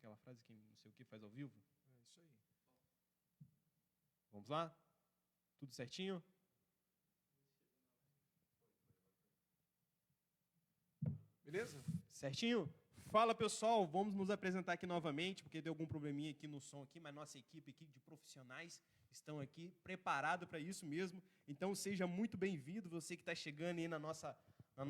aquela frase que não sei o que faz ao vivo? É isso aí. Vamos lá? Tudo certinho? Beleza? Certinho? Fala, pessoal, vamos nos apresentar aqui novamente, porque deu algum probleminha aqui no som aqui, mas nossa equipe de profissionais estão aqui preparados para isso mesmo. Então, seja muito bem-vindo, você que está chegando aí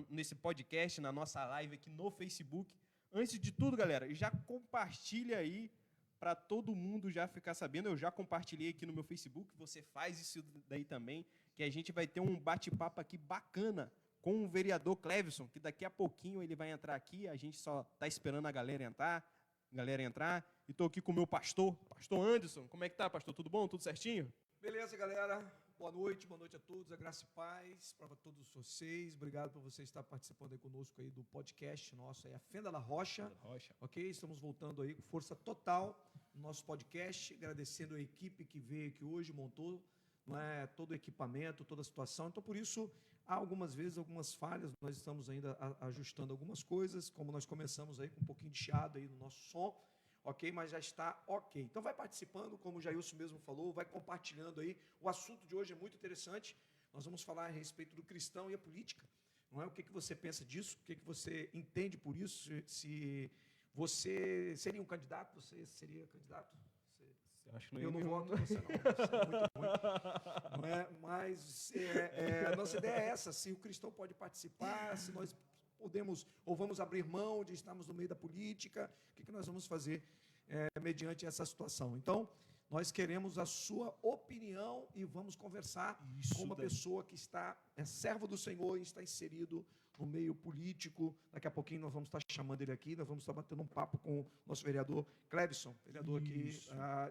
nesse podcast, na nossa live aqui no Facebook. Antes de tudo, galera, já compartilha aí para todo mundo já ficar sabendo. Eu já compartilhei aqui no meu Facebook, você faz isso daí também, que a gente vai ter um bate-papo aqui bacana com o vereador Cleveson, que daqui a pouquinho ele vai entrar aqui, a gente só está esperando a galera entrar, e estou aqui com o meu pastor Anderson. Como é que tá, pastor? Tudo bom? Tudo certinho? Beleza, galera. Boa noite a todos, a graça e paz para todos vocês. Obrigado por você estar participando aí conosco aí do podcast nosso, aí, a Fenda da Rocha. Ok? Estamos voltando aí com força total no nosso podcast, agradecendo a equipe que veio aqui hoje, montou, não é, todo o equipamento, toda a situação. Então, por isso, há algumas vezes, algumas falhas, nós estamos ainda ajustando algumas coisas, como nós começamos aí com um pouquinho de chiado aí no nosso som, ok? Mas já está ok. Então vai participando, como o Jailson mesmo falou, vai compartilhando aí. O assunto de hoje é muito interessante, nós vamos falar a respeito do cristão e a política, não é? O que você pensa disso, o que você entende por isso, se você seria um candidato, você seria candidato? Acho que eu não voto você não, você é muito ruim. Não é? Mas a nossa ideia é essa, se o cristão pode participar, se nós podemos ou vamos abrir mão de estarmos no meio da política, o que nós vamos fazer mediante essa situação. Então, nós queremos a sua opinião e vamos conversar com uma pessoa que é servo do Senhor e está inserido no meio político. Daqui a pouquinho nós vamos estar chamando ele aqui, nós vamos estar batendo um papo com o nosso vereador Cleveson, vereador aqui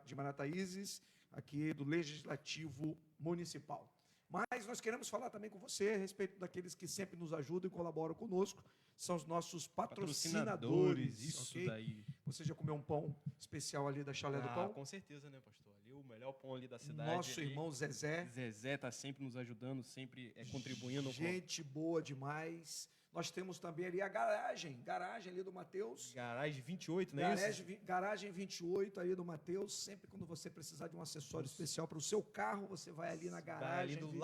de Marataízes, aqui do Legislativo Municipal. Mas nós queremos falar também com você a respeito daqueles que sempre nos ajudam e colaboram conosco, são os nossos patrocinadores. Isso okay? Daí. Você já comeu um pão especial ali da Chalé do Pão? Com certeza, né, pastor? Ali o melhor pão ali da cidade. Nosso irmão Zezé. Zezé está sempre nos ajudando, sempre contribuindo. Gente boa demais. Nós temos também ali a garagem ali do Matheus. Garagem 28, não é isso? Garagem 28 ali do Matheus. Sempre quando você precisar de um acessório especial para o seu carro, você vai ali na garagem. Ali do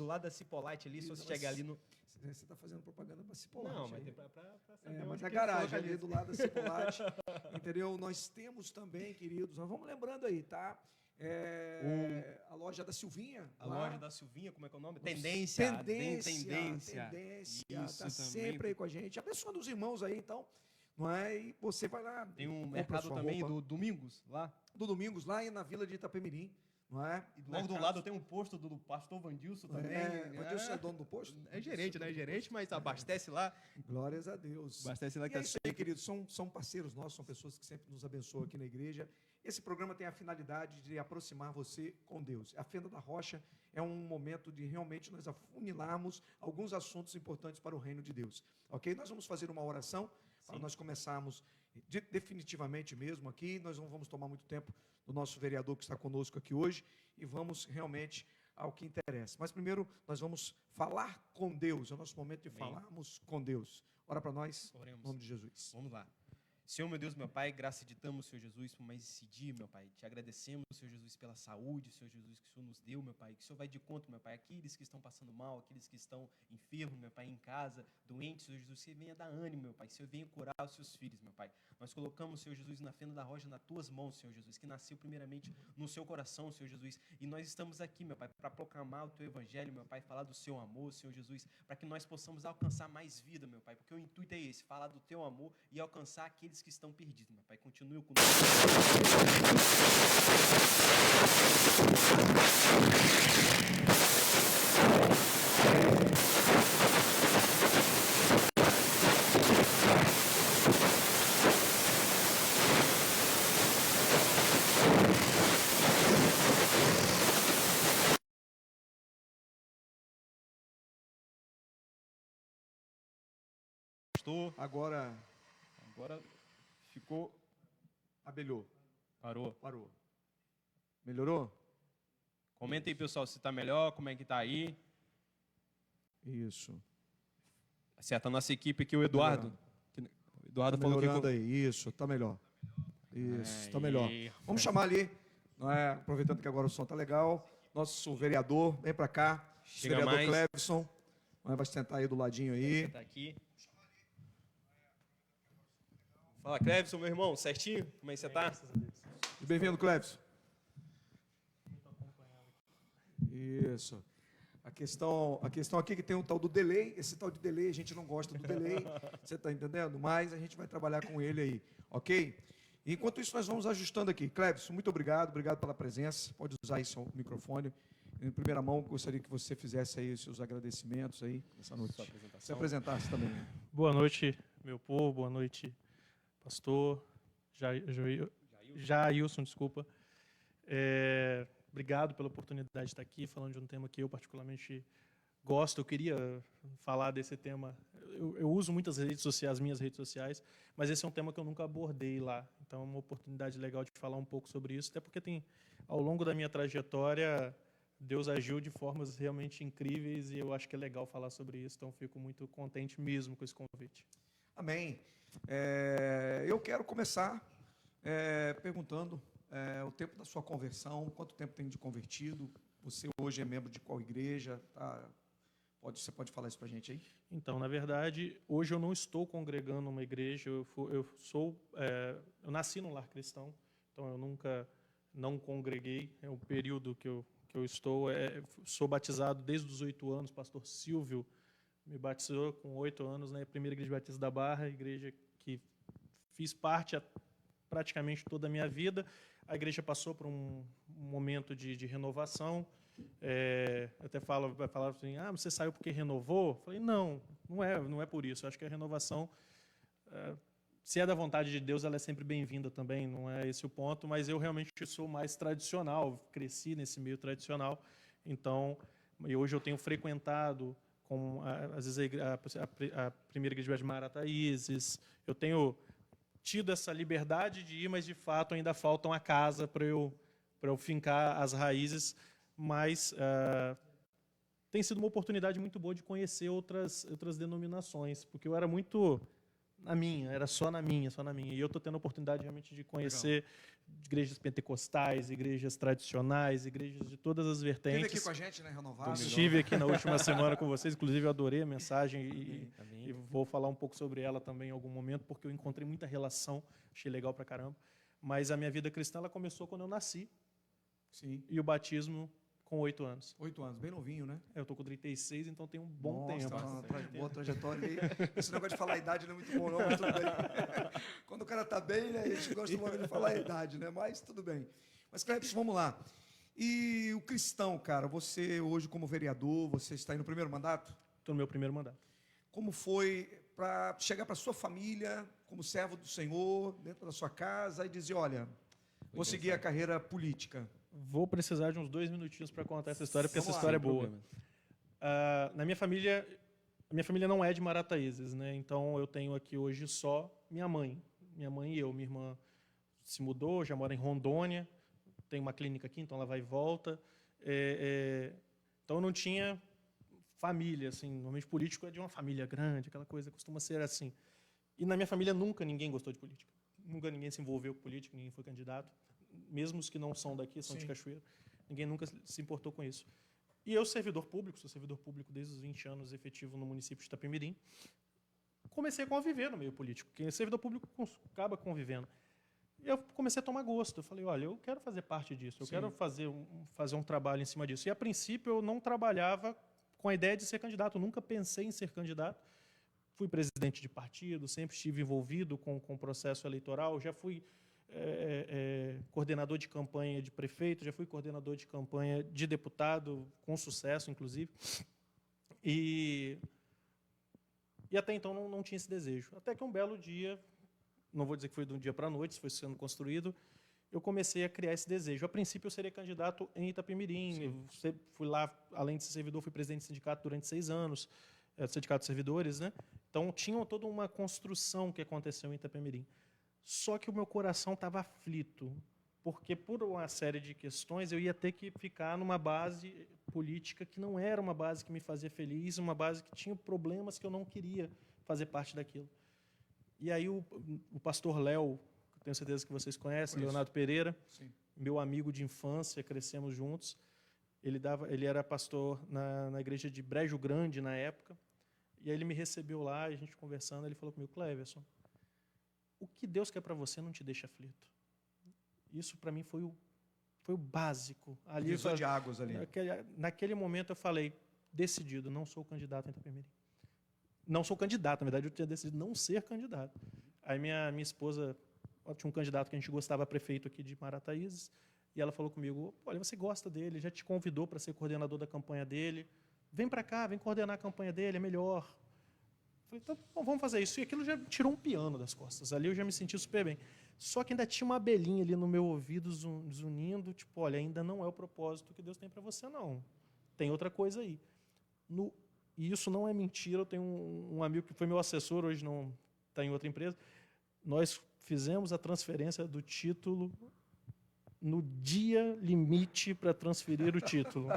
lado da Cipolite ali, se você chegar ali no... Você está fazendo propaganda para Cipolite. Não, mas tem para saber mas a garagem ali do lado da Cipolite, entendeu? Nós temos também, queridos, nós vamos lembrando aí, tá? A loja da Silvinha. Loja da Silvinha, como é que é o nome? Tendência. Está sempre aí com a gente, abençoando os irmãos aí, então. Não é? E você vai lá. Tem um mercado também do Domingos lá. Do Domingos lá e na Vila de Itapemirim. Não é? E logo do lado tem um posto do pastor Vandilson também. O Vandilson é dono do posto? É gerente, né? É gerente, mas abastece lá. Glórias a Deus. Abastece lá que é isso aí, queridos. São parceiros nossos, são pessoas que sempre nos abençoam aqui na igreja. Esse programa tem a finalidade de aproximar você com Deus. A Fenda da Rocha é um momento de realmente nós afunilarmos alguns assuntos importantes para o reino de Deus. Ok? Nós vamos fazer uma oração para nós começarmos definitivamente mesmo aqui. Nós não vamos tomar muito tempo do nosso vereador que está conosco aqui hoje e vamos realmente ao que interessa. Mas primeiro nós vamos falar com Deus. É o nosso momento de falarmos com Deus. Ora para nós, oremos. Em nome de Jesus. Vamos lá. Senhor, meu Deus, meu Pai, graça te damos, Senhor Jesus, por mais esse dia, meu Pai. Te agradecemos, Senhor Jesus, pela saúde, Senhor Jesus, que o Senhor nos deu, meu Pai. Que o Senhor vai de conta, meu Pai, aqueles que estão passando mal, aqueles que estão enfermos, meu Pai, em casa, doentes, Senhor Jesus, que venha dar ânimo, meu Pai. Que o Senhor venha curar os seus filhos, meu Pai. Nós colocamos, Senhor Jesus, na Fenda da Rocha, nas tuas mãos, Senhor Jesus, que nasceu primeiramente no seu coração, Senhor Jesus. E nós estamos aqui, meu Pai, para proclamar o teu evangelho, meu Pai, falar do seu amor, Senhor Jesus, para que nós possamos alcançar mais vida, meu Pai, porque o intuito é esse, falar do teu amor e alcançar aqueles que estão perdidos, meu Pai. Continue conosco. Agora ficou. Abelhou. Parou. Melhorou? Comenta aí, pessoal, se está melhor, como é que está aí. Isso. Certo, a nossa equipe aqui, o Eduardo. O Eduardo falou que... Melhorando aí, isso, está melhor. Isso, está melhor. Vamos chamar ali, não é? Aproveitando que agora o som está legal, nosso vereador, vem para cá, vereador mais. Clebson, vai sentar aí do ladinho aí. Tá aqui. Fala, Clebson, meu irmão, certinho? Como é que você tá? Bem-vindo, Clebson. Isso. A questão aqui é que tem um tal do delay, esse tal de delay, a gente não gosta do delay, você está entendendo? Mas a gente vai trabalhar com ele aí, ok? Enquanto isso, nós vamos ajustando aqui. Clebson, muito obrigado pela presença, pode usar aí seu microfone. Em primeira mão, gostaria que você fizesse aí os seus agradecimentos aí, nessa noite. Se apresentasse também. Boa noite, meu povo, boa noite, pastor, Jailson, desculpa. Obrigado pela oportunidade de estar aqui, falando de um tema que eu particularmente gosto. Eu queria falar desse tema. Eu uso muitas redes sociais, as minhas redes sociais, mas esse é um tema que eu nunca abordei lá. Então, é uma oportunidade legal de falar um pouco sobre isso, até porque ao longo da minha trajetória, Deus agiu de formas realmente incríveis e eu acho que é legal falar sobre isso. Então, fico muito contente mesmo com esse convite. Amém. Eu quero começar perguntando o tempo da sua conversão, quanto tempo tem de convertido, você hoje é membro de qual igreja? Você pode falar isso para a gente aí? Então, na verdade, hoje eu não estou congregando numa igreja, eu nasci num lar cristão, então eu nunca não congreguei, é o período que eu estou, sou batizado desde os 8 anos, pastor Silvio me batizou com 8 anos na primeira igreja batista da Barra, igreja que fiz parte praticamente toda a minha vida. A igreja passou por um momento de renovação. Até vai falar assim, você saiu porque renovou? Eu falei, não é por isso. Eu acho que a renovação, se é da vontade de Deus, ela é sempre bem-vinda também, não é esse o ponto, mas eu realmente sou mais tradicional, cresci nesse meio tradicional, então, e hoje eu tenho frequentado, às vezes, a primeira igreja de Marataízes, eu tenho tido essa liberdade de ir, mas de fato ainda falta uma casa para eu fincar as raízes, mas tem sido uma oportunidade muito boa de conhecer outras denominações, porque eu era muito era só na minha, e eu estou tendo a oportunidade realmente de conhecer igrejas pentecostais, igrejas tradicionais, igrejas de todas as vertentes. Esteve aqui com a gente, né, renovado? Estive aqui na última semana com vocês, inclusive eu adorei a mensagem e vou falar um pouco sobre ela também em algum momento, porque eu encontrei muita relação, achei legal pra caramba. Mas a minha vida cristã ela começou quando eu nasci. Sim. E o batismo com 8 anos. 8 anos, bem novinho, né? Eu estou com 36, então tem um bom tempo. Boa trajetória aí. Esse negócio de falar a idade não é muito bom, não, mas tudo bem. Quando o cara está bem, né, a gente gosta logo de falar a idade, né? Mas tudo bem. Mas, Clebson, vamos lá. E o cristão, cara, você hoje como vereador, você está aí no primeiro mandato? Estou no meu primeiro mandato. Como foi para chegar para sua família, como servo do Senhor, dentro da sua casa, e dizer, olha, vou seguir a carreira política? Vou precisar de uns 2 minutinhos para contar essa história, porque essa história é boa. Na minha família, a minha família não é de Marataízes, né? Então eu tenho aqui hoje só minha mãe e eu. Minha irmã se mudou, já mora em Rondônia, tem uma clínica aqui, então ela vai e volta. Então eu não tinha família, assim, normalmente político é de uma família grande, aquela coisa costuma ser assim. E na minha família nunca ninguém gostou de política, nunca ninguém se envolveu com política, ninguém foi candidato. Mesmo os que não são daqui, são de Cachoeira, ninguém nunca se importou com isso. E eu, sou servidor público desde os 20 anos, efetivo no município de Itapemirim, comecei a conviver no meio político, porque servidor público acaba convivendo. E eu comecei a tomar gosto, eu falei, olha, eu quero fazer parte disso, eu quero fazer um trabalho em cima disso. E, a princípio, eu não trabalhava com a ideia de ser candidato, eu nunca pensei em ser candidato. Fui presidente de partido, sempre estive envolvido com o processo eleitoral, já fui coordenador de campanha de prefeito, já fui coordenador de campanha de deputado, com sucesso, inclusive. E até então não tinha esse desejo. Até que um belo dia, não vou dizer que foi de um dia para a noite, foi sendo construído, eu comecei a criar esse desejo. A princípio, eu seria candidato em Itapemirim. Eu fui lá, além de ser servidor, fui presidente do sindicato durante 6 anos, do Sindicato de Servidores, né? Então, tinha toda uma construção que aconteceu em Itapemirim. Só que o meu coração estava aflito, porque por uma série de questões eu ia ter que ficar numa base política que não era uma base que me fazia feliz, uma base que tinha problemas que eu não queria fazer parte daquilo. E aí o pastor Léo, tenho certeza que vocês conhecem, Conheço. Leonardo Pereira, Sim. meu amigo de infância, crescemos juntos. Ele era pastor na igreja de Brejo Grande, na época, e aí ele me recebeu lá, e a gente conversando, ele falou comigo, Cleverson, o que Deus quer para você não te deixa aflito. Isso, para mim, foi o básico. Ali, Divisor de águas ali. naquele momento, eu falei, decidido, não sou candidato em Itapemirim. Não sou candidato, na verdade, eu tinha decidido não ser candidato. Aí minha esposa, tinha um candidato que a gente gostava, prefeito aqui de Marataízes, e ela falou comigo, olha, você gosta dele, já te convidou para ser coordenador da campanha dele, vem para cá, vem coordenar a campanha dele, é melhor. Falei, então, bom, vamos fazer isso. E aquilo já tirou um piano das costas. Ali eu já me senti super bem. Só que ainda tinha uma abelhinha ali no meu ouvido zunindo, tipo, olha, ainda não é o propósito que Deus tem para você, não. Tem outra coisa aí. E isso não é mentira. Eu tenho um amigo que foi meu assessor, hoje não está em outra empresa. Nós fizemos a transferência do título no dia limite para transferir o título.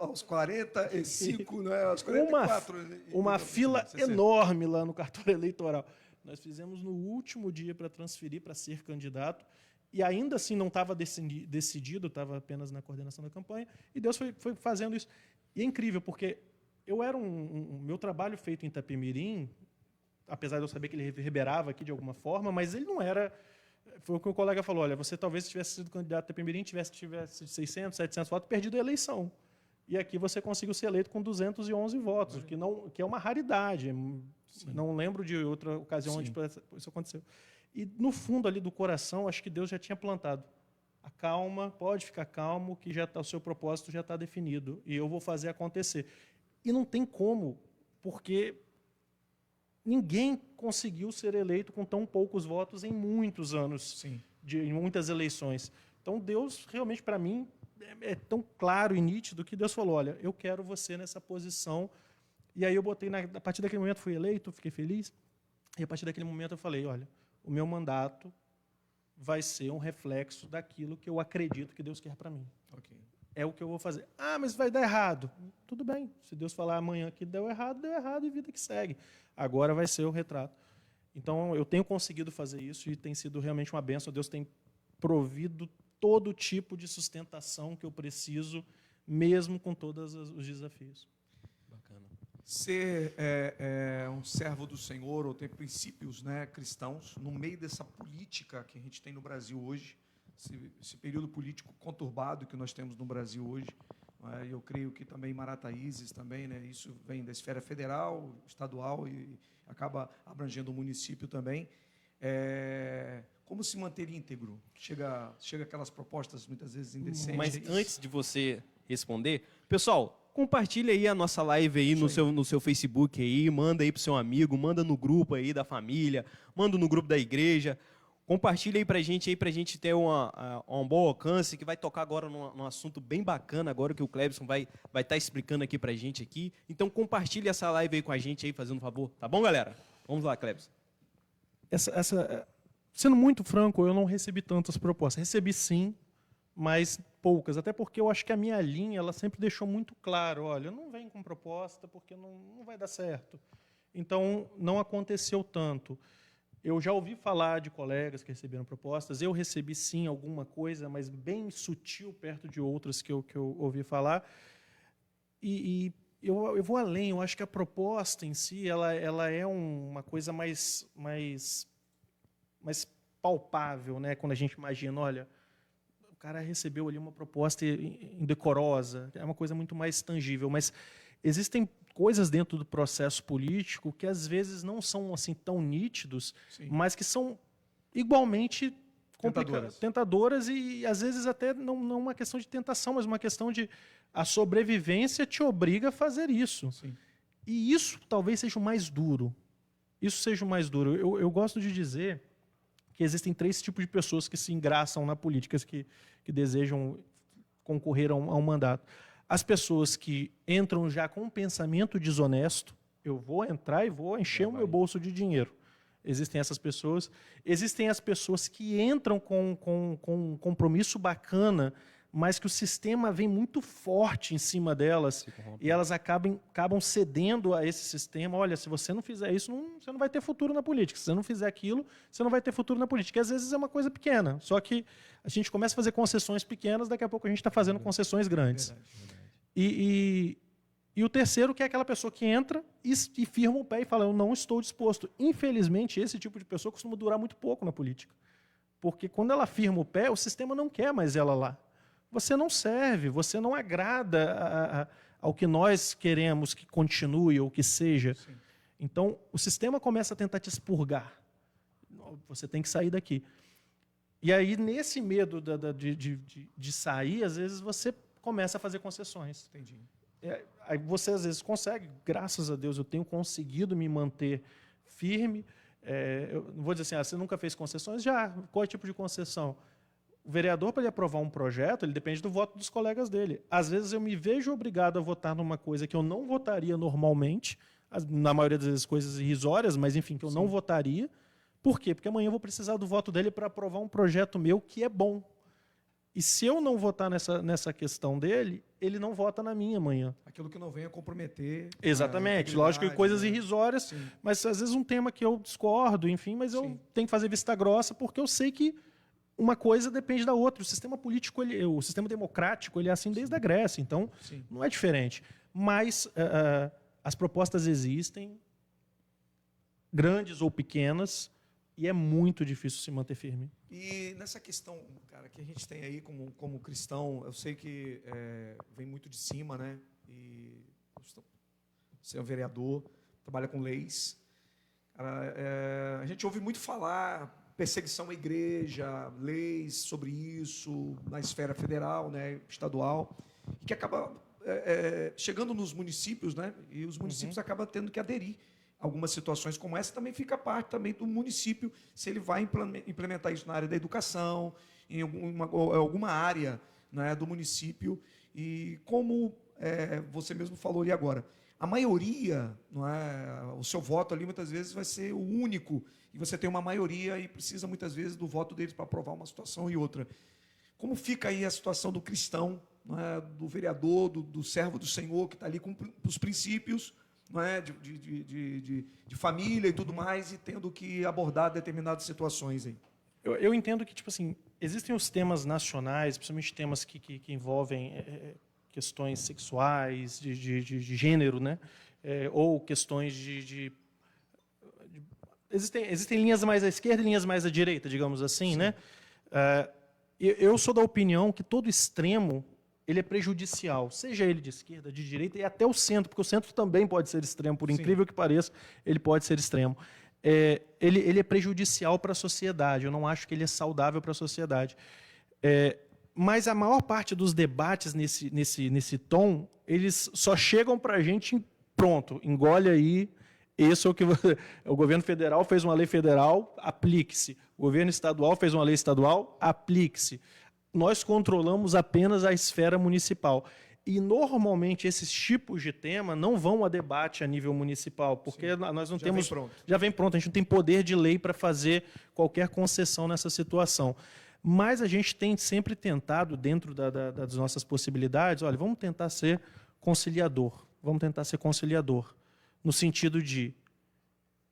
Aos 45, né? Aos 44. Uma fila enorme lá no cartório eleitoral. Nós fizemos no último dia para transferir, para ser candidato, e ainda assim não estava decidido, estava apenas na coordenação da campanha, e Deus foi fazendo isso. E é incrível, porque eu era meu trabalho feito em Itapemirim, apesar de eu saber que ele reverberava aqui de alguma forma, mas ele não era... Foi o que o colega falou, olha, você talvez tivesse sido candidato a Itapemirim, tivesse 600, 700 votos, perdido a eleição. E aqui você conseguiu ser eleito com 211 votos, que é uma raridade. Sim. Não lembro de outra ocasião onde isso aconteceu. E, no fundo ali do coração, acho que Deus já tinha plantado. Acalma, pode ficar calmo, que já o seu propósito já está definido. E eu vou fazer acontecer. E não tem como, porque ninguém conseguiu ser eleito com tão poucos votos em muitos anos, em muitas eleições. Então, Deus, realmente, para mim, é tão claro e nítido que Deus falou, olha, eu quero você nessa posição. E aí eu botei, a partir daquele momento fui eleito, fiquei feliz, e a partir daquele momento eu falei, olha, o meu mandato vai ser um reflexo daquilo que eu acredito que Deus quer para mim. Okay. É o que eu vou fazer. Ah, mas vai dar errado. Tudo bem, se Deus falar amanhã que deu errado e vida que segue. Agora vai ser o retrato. Então, eu tenho conseguido fazer isso e tem sido realmente uma bênção. Deus tem provido todo tipo de sustentação que eu preciso, mesmo com todos os desafios. Bacana. Ser um servo do Senhor, ou ter princípios, né, cristãos, no meio dessa política que a gente tem no Brasil hoje, esse período político conturbado que nós temos no Brasil hoje, eu creio que também Marataízes também, né, isso vem da esfera federal, estadual e acaba abrangendo o município também. Como se manter íntegro? Chega aquelas propostas muitas vezes indecentes. Mas antes de você responder, pessoal, compartilha aí a nossa live aí no seu Facebook aí, manda aí pro seu amigo, manda no grupo aí da família, manda no grupo da igreja. Compartilha aí pra gente ter um bom alcance, que vai tocar agora num assunto bem bacana, agora que o Cleverson vai estar explicando aqui pra gente aqui. Então compartilha essa live aí com a gente aí, fazendo um favor. Tá bom, galera? Vamos lá, Cleverson. Sendo muito franco, eu não recebi tantas propostas. Recebi sim, mas poucas. Até porque eu acho que a minha linha ela sempre deixou muito claro, olha, não vem com proposta porque não vai dar certo. Então, não aconteceu tanto. Eu já ouvi falar de colegas que receberam propostas. Eu recebi, sim, alguma coisa, mas bem sutil perto de outras que eu ouvi falar. E eu vou além. Eu acho que a proposta em si ela é uma coisa mais palpável, né? Quando a gente imagina, olha, o cara recebeu ali uma proposta indecorosa. É uma coisa muito mais tangível. Mas existem coisas dentro do processo político que às vezes não são assim tão nítidos, mas que são igualmente tentadoras e às vezes até não uma questão de tentação, mas uma questão de a sobrevivência te obriga a fazer isso. Sim. E isso talvez seja o mais duro. Isso seja o mais duro. Eu gosto de dizer que existem 3 tipos de pessoas que se engraçam na política, que desejam concorrer a um mandato. As pessoas que entram já com um pensamento desonesto, eu vou entrar e vou encher o meu bolso de dinheiro. Existem essas pessoas. Existem as pessoas que entram com um compromisso bacana, mas que o sistema vem muito forte em cima delas e elas acabam cedendo a esse sistema. Olha, se você não fizer isso, você não vai ter futuro na política. Se você não fizer aquilo, você não vai ter futuro na política. E, às vezes é uma coisa pequena, só que a gente começa a fazer concessões pequenas, daqui a pouco a gente está fazendo concessões grandes. E o terceiro, que é aquela pessoa que entra e firma o pé e fala, eu não estou disposto. Infelizmente, esse tipo de pessoa costuma durar muito pouco na política. Porque quando ela firma o pé, o sistema não quer mais ela lá. Você não serve, você não agrada ao que nós queremos que continue ou que seja. Sim. Então, o sistema começa a tentar te expurgar. Você tem que sair daqui. E aí, nesse medo de sair, às vezes você começa a fazer concessões. Entendi. Aí você, às vezes, consegue. Graças a Deus, eu tenho conseguido me manter firme. Eu não vou dizer assim, você nunca fez concessões? Já. Qual é o tipo de concessão? O vereador, para ele aprovar um projeto, ele depende do voto dos colegas dele. Às vezes eu me vejo obrigado a votar numa coisa que eu não votaria normalmente, na maioria das vezes coisas irrisórias, mas enfim, que eu não votaria. Por quê? Porque amanhã eu vou precisar do voto dele para aprovar um projeto meu que é bom. E se eu não votar nessa questão dele, ele não vota na minha amanhã. Aquilo que não venha comprometer. Exatamente. Lógico que coisas irrisórias, sim, mas às vezes um tema que eu discordo, enfim, mas eu tenho que fazer vista grossa porque eu sei que uma coisa depende da outra. O sistema político, o sistema democrático, ele é assim desde a Grécia, então não é diferente. Mas as propostas existem, grandes ou pequenas, e é muito difícil se manter firme. E nessa questão, cara, que a gente tem aí como cristão, eu sei que vem muito de cima, né? E você é um vereador, trabalha com leis. Cara, a gente ouve muito falar perseguição à igreja, leis sobre isso na esfera federal, né, estadual, que acaba chegando nos municípios, né? E os municípios acabam tendo que aderir. Algumas situações como essa também fica parte também do município, se ele vai implementar isso na área da educação, em alguma área, né, do município. E como você mesmo falou ali agora, a maioria, não é, o seu voto ali muitas vezes vai ser o único, e você tem uma maioria e precisa muitas vezes do voto deles para aprovar uma situação e outra. Como fica aí a situação do cristão, não é, do vereador, do servo do Senhor, que está ali com os princípios, não é, de família e tudo mais, e tendo que abordar determinadas situações aí? Eu entendo que, tipo assim, existem os temas nacionais, principalmente temas que envolvem questões sexuais, de gênero, né? Ou questões Existem linhas mais à esquerda e linhas mais à direita, digamos assim, sim, né? Eu sou da opinião que todo extremo ele é prejudicial, seja ele de esquerda, de direita e até o centro, porque o centro também pode ser extremo, por incrível que pareça, ele pode ser extremo. Ele é prejudicial para a sociedade, eu não acho que ele é saudável para a sociedade. Mas a maior parte dos debates nesse tom, eles só chegam para a gente pronto, engole aí, esse é o que o governo federal fez uma lei federal, aplique-se. O governo estadual fez uma lei estadual, aplique-se. Nós controlamos apenas a esfera municipal. E, normalmente, esses tipos de tema não vão a debate a nível municipal, porque sim, nós não temos... Já vem pronto, a gente não tem poder de lei para fazer qualquer concessão nessa situação. Mas a gente tem sempre tentado, dentro das nossas possibilidades, olha, vamos tentar ser conciliador. Vamos tentar ser conciliador. No sentido de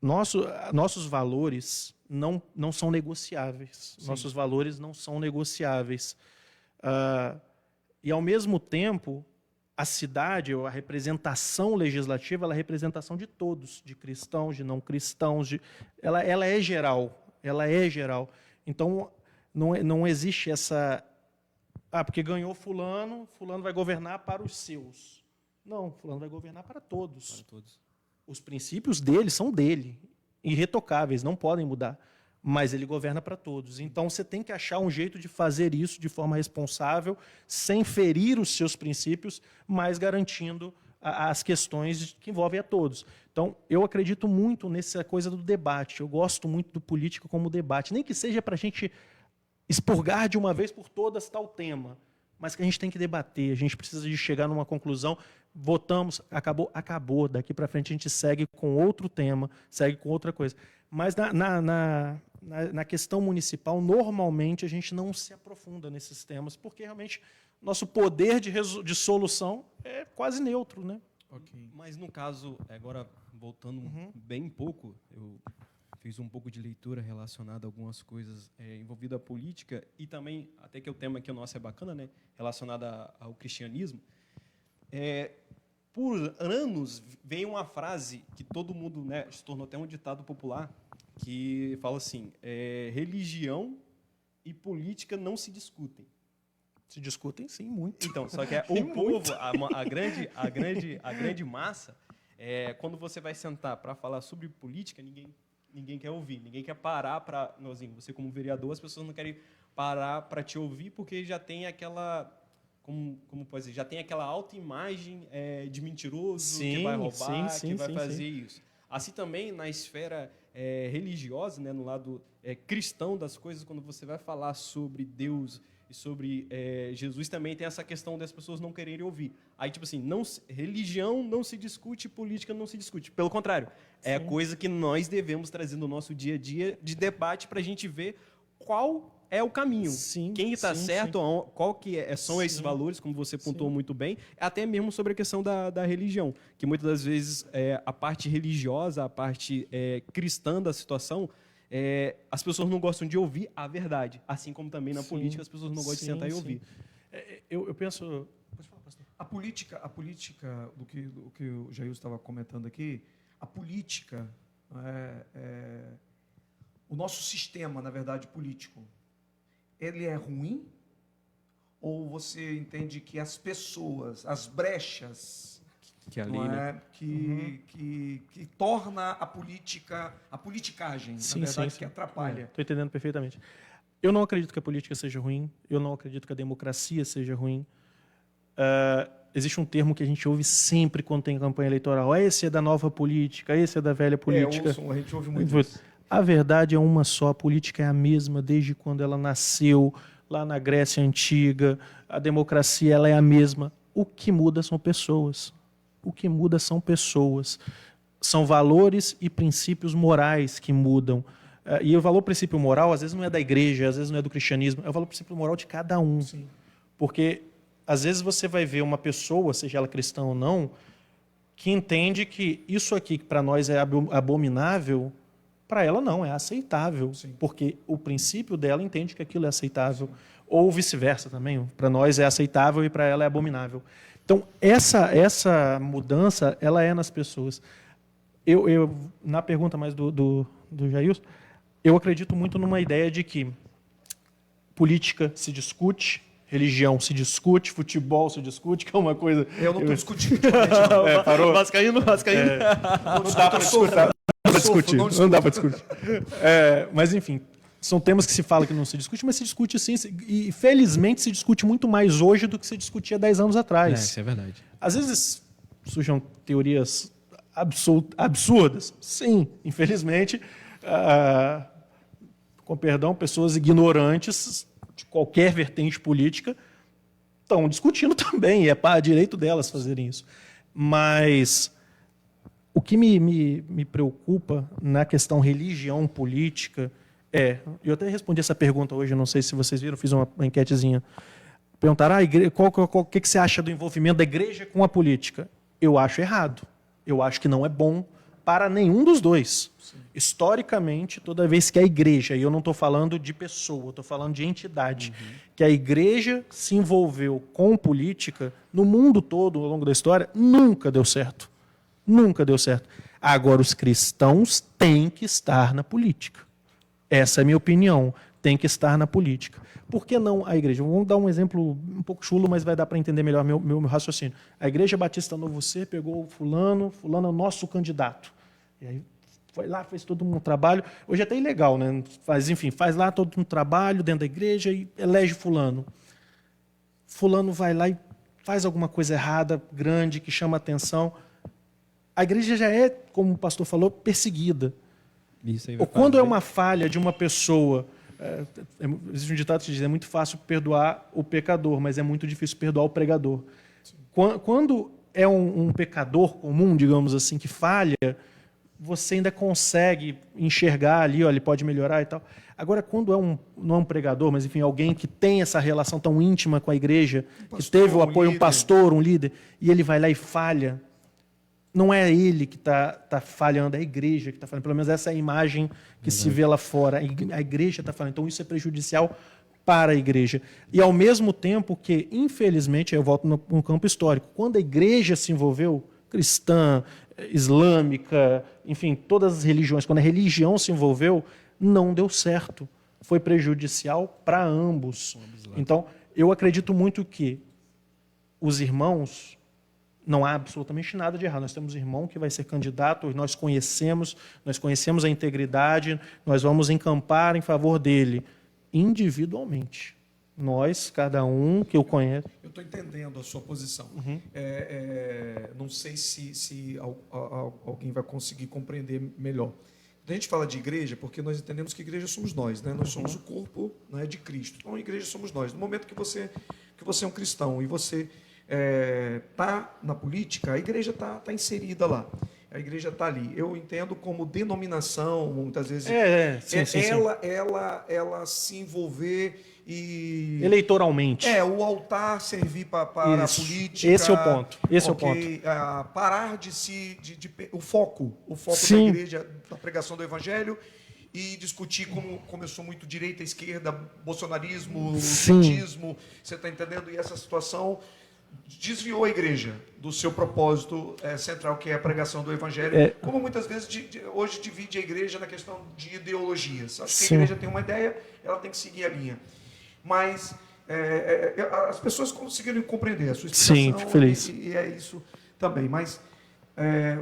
nossos valores não são negociáveis. Sim. Nossos valores não são negociáveis. E, ao mesmo tempo, a cidade, ou a representação legislativa, ela é a representação de todos, de cristãos, de não cristãos. Ela é geral. Ela é geral. Então, não existe essa... porque ganhou fulano vai governar para os seus. Não, fulano vai governar para todos. Para todos. Os princípios dele são dele, irretocáveis, não podem mudar, mas ele governa para todos. Então, você tem que achar um jeito de fazer isso de forma responsável, sem ferir os seus princípios, mas garantindo as questões que envolvem a todos. Então, eu acredito muito nessa coisa do debate. Eu gosto muito do político como debate, nem que seja para a gente expurgar de uma vez por todas tal tema, mas que a gente tem que debater, a gente precisa de chegar numa conclusão, votamos, acabou, daqui para frente a gente segue com outro tema, segue com outra coisa. Mas na questão municipal, normalmente a gente não se aprofunda nesses temas, porque realmente nosso poder de solução é quase neutro, né? Ok. Mas no caso, agora voltando bem pouco, eu fiz um pouco de leitura relacionada a algumas coisas envolvidas à política e também, até que o tema aqui nosso é bacana, né, relacionado ao cristianismo. Por anos, vem uma frase que todo mundo, né, se tornou até um ditado popular, que fala assim, religião e política não se discutem. Se discutem, sim, muito. Então, só que o povo, a grande massa, quando você vai sentar para falar sobre política, ninguém quer ouvir, ninguém quer parar para... Você como vereador, as pessoas não querem parar para te ouvir porque já tem aquela... Como pode dizer? Já tem aquela autoimagem de mentiroso, que vai roubar, que vai fazer isso. Assim também na esfera religiosa, né, no lado cristão das coisas, quando você vai falar sobre Deus e sobre Jesus, também tem essa questão das pessoas não quererem ouvir. Aí, tipo assim, religião não se discute, política não se discute. Pelo contrário, é a coisa que nós devemos trazer no nosso dia a dia de debate para a gente ver qual é o caminho. Quem está certo, qual que são esses valores, como você pontuou muito bem, até mesmo sobre a questão da religião, que muitas das vezes a parte religiosa, a parte cristã da situação, as pessoas não gostam de ouvir a verdade, assim como também na política as pessoas não gostam de sentar e ouvir. Eu penso... Pode falar, pastor. A política do que o Jair estava comentando aqui, a política, o nosso sistema, na verdade, político, ele é ruim? Ou você entende que as pessoas, as brechas, que ali, né? que torna a politicagem, na verdade, que atrapalha. Estou entendendo perfeitamente. Eu não acredito que a política seja ruim, eu não acredito que a democracia seja ruim. Existe um termo que a gente ouve sempre quando tem campanha eleitoral. Esse é da nova política, esse é da velha política. A gente ouve muito isso. A verdade é uma só, a política é a mesma desde quando ela nasceu, lá na Grécia Antiga. A democracia ela é a mesma. O que muda são pessoas. O que muda são pessoas. São valores e princípios morais que mudam. E o valor princípio moral, às vezes, não é da igreja, às vezes não é do cristianismo, é o valor princípio moral de cada um. Sim. Porque, às vezes, você vai ver uma pessoa, seja ela cristã ou não, que entende que isso aqui, que para nós é abominável, para ela não, é aceitável. Sim. Porque o princípio dela entende que aquilo é aceitável. Sim. Ou vice-versa também. Para nós é aceitável e para ela é abominável. Então, essa mudança, ela é nas pessoas. Eu na pergunta mais do Jair, eu acredito muito numa ideia de que política se discute, religião se discute, futebol se discute, que é uma coisa... Eu não estou discutindo ultimamente, não. Parou? Vascaíno. Não dá para discutir. Não dá para discutir. Mas, enfim, são temas que se fala que não se discute, mas se discute sim. E, felizmente, se discute muito mais hoje do que se discutia 10 anos atrás. Isso é verdade. Às vezes surgem teorias absurdas. Sim, infelizmente, com perdão, pessoas ignorantes de qualquer vertente política estão discutindo também, e é para direito delas fazerem isso. Mas o que me preocupa na questão religião política eu até respondi essa pergunta hoje, não sei se vocês viram, fiz uma enquetezinha. Perguntaram, o que você acha do envolvimento da igreja com a política? Eu acho errado. Eu acho que não é bom para nenhum dos dois. Sim. Historicamente, toda vez que a igreja, e eu não estou falando de pessoa, estou falando de entidade, que a igreja se envolveu com política, no mundo todo, ao longo da história, nunca deu certo. Nunca deu certo. Agora, os cristãos têm que estar na política. Essa é a minha opinião. Tem que estar na política. Por que não a igreja? Vamos dar um exemplo um pouco chulo, mas vai dar para entender melhor meu raciocínio. A Igreja Batista Novo Ser pegou fulano é o nosso candidato. E aí foi lá, fez todo um trabalho. Hoje é até ilegal, né? Faz lá todo um trabalho dentro da igreja e elege fulano. Fulano vai lá e faz alguma coisa errada, grande, que chama atenção. A igreja já é, como o pastor falou, perseguida. Ou quando é uma falha de uma pessoa... existe um ditado que diz, é muito fácil perdoar o pecador, mas é muito difícil perdoar o pregador. Sim. Quando é um pecador comum, digamos assim, que falha, você ainda consegue enxergar ali, ó, ele pode melhorar e tal. Agora, quando não é um pregador, mas enfim, alguém que tem essa relação tão íntima com a igreja, que teve o apoio, um pastor, um líder, e ele vai lá e falha, não é ele que está falhando, é a igreja que está falhando. Pelo menos essa é a imagem que se vê lá fora. A igreja está falhando. Então, isso é prejudicial para a igreja. E, ao mesmo tempo que, infelizmente, eu volto no campo histórico, quando a igreja se envolveu, cristã, islâmica, enfim, todas as religiões, quando a religião se envolveu, não deu certo. Foi prejudicial para ambos. Então, eu acredito muito que os irmãos, não há absolutamente nada de errado. Nós temos irmão que vai ser candidato, nós conhecemos a integridade, nós vamos encampar em favor dele, individualmente. Nós, cada um que eu conheço. Eu estou entendendo a sua posição. Não sei se alguém vai conseguir compreender melhor. A gente fala de igreja porque nós entendemos que igreja somos nós, né? Nós somos o corpo, né, de Cristo. Então, a igreja somos nós. No momento que você é um cristão e você está na política, a igreja está inserida lá. A igreja está ali. Eu entendo como denominação, muitas vezes, ela se envolver e... eleitoralmente. O altar servir para a política. Esse é o ponto. Esse é o ponto. Parar o foco da igreja, da pregação do evangelho, e discutir como eu sou muito direita, esquerda, bolsonarismo, petismo, você está entendendo? E essa situação desviou a igreja do seu propósito central, que é a pregação do evangelho, como muitas vezes hoje divide a igreja na questão de ideologias. Acho que a igreja tem uma ideia, ela tem que seguir a linha. Mas as pessoas conseguiram compreender a sua explicação. Sim, fico feliz. E é isso também. Mas,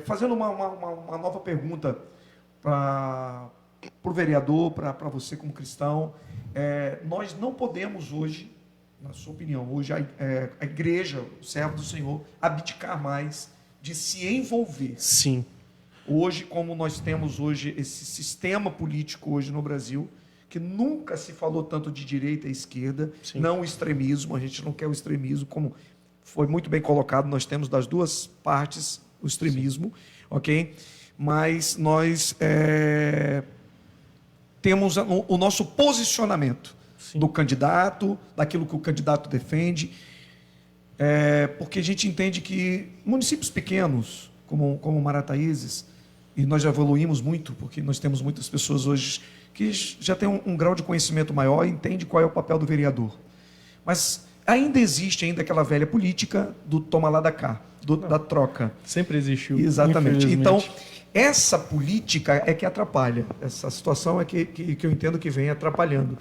fazendo uma nova pergunta para o vereador, para você como cristão, nós não podemos hoje, na sua opinião, hoje a igreja, o servo do Senhor, abdicar mais de se envolver. Sim. Hoje, como nós temos hoje esse sistema político hoje no Brasil, que nunca se falou tanto de direita e esquerda, não o extremismo, a gente não quer o extremismo, como foi muito bem colocado, nós temos das duas partes o extremismo, ok? Mas nós temos o nosso posicionamento do candidato, daquilo que o candidato defende, porque a gente entende que municípios pequenos, como Marataízes, e nós já evoluímos muito, porque nós temos muitas pessoas hoje que já têm um grau de conhecimento maior e entende qual é o papel do vereador. Mas ainda existe aquela velha política do toma lá da cá, da troca. Sempre existiu. Exatamente. Então, essa política é que atrapalha. Essa situação é que eu entendo que vem atrapalhando.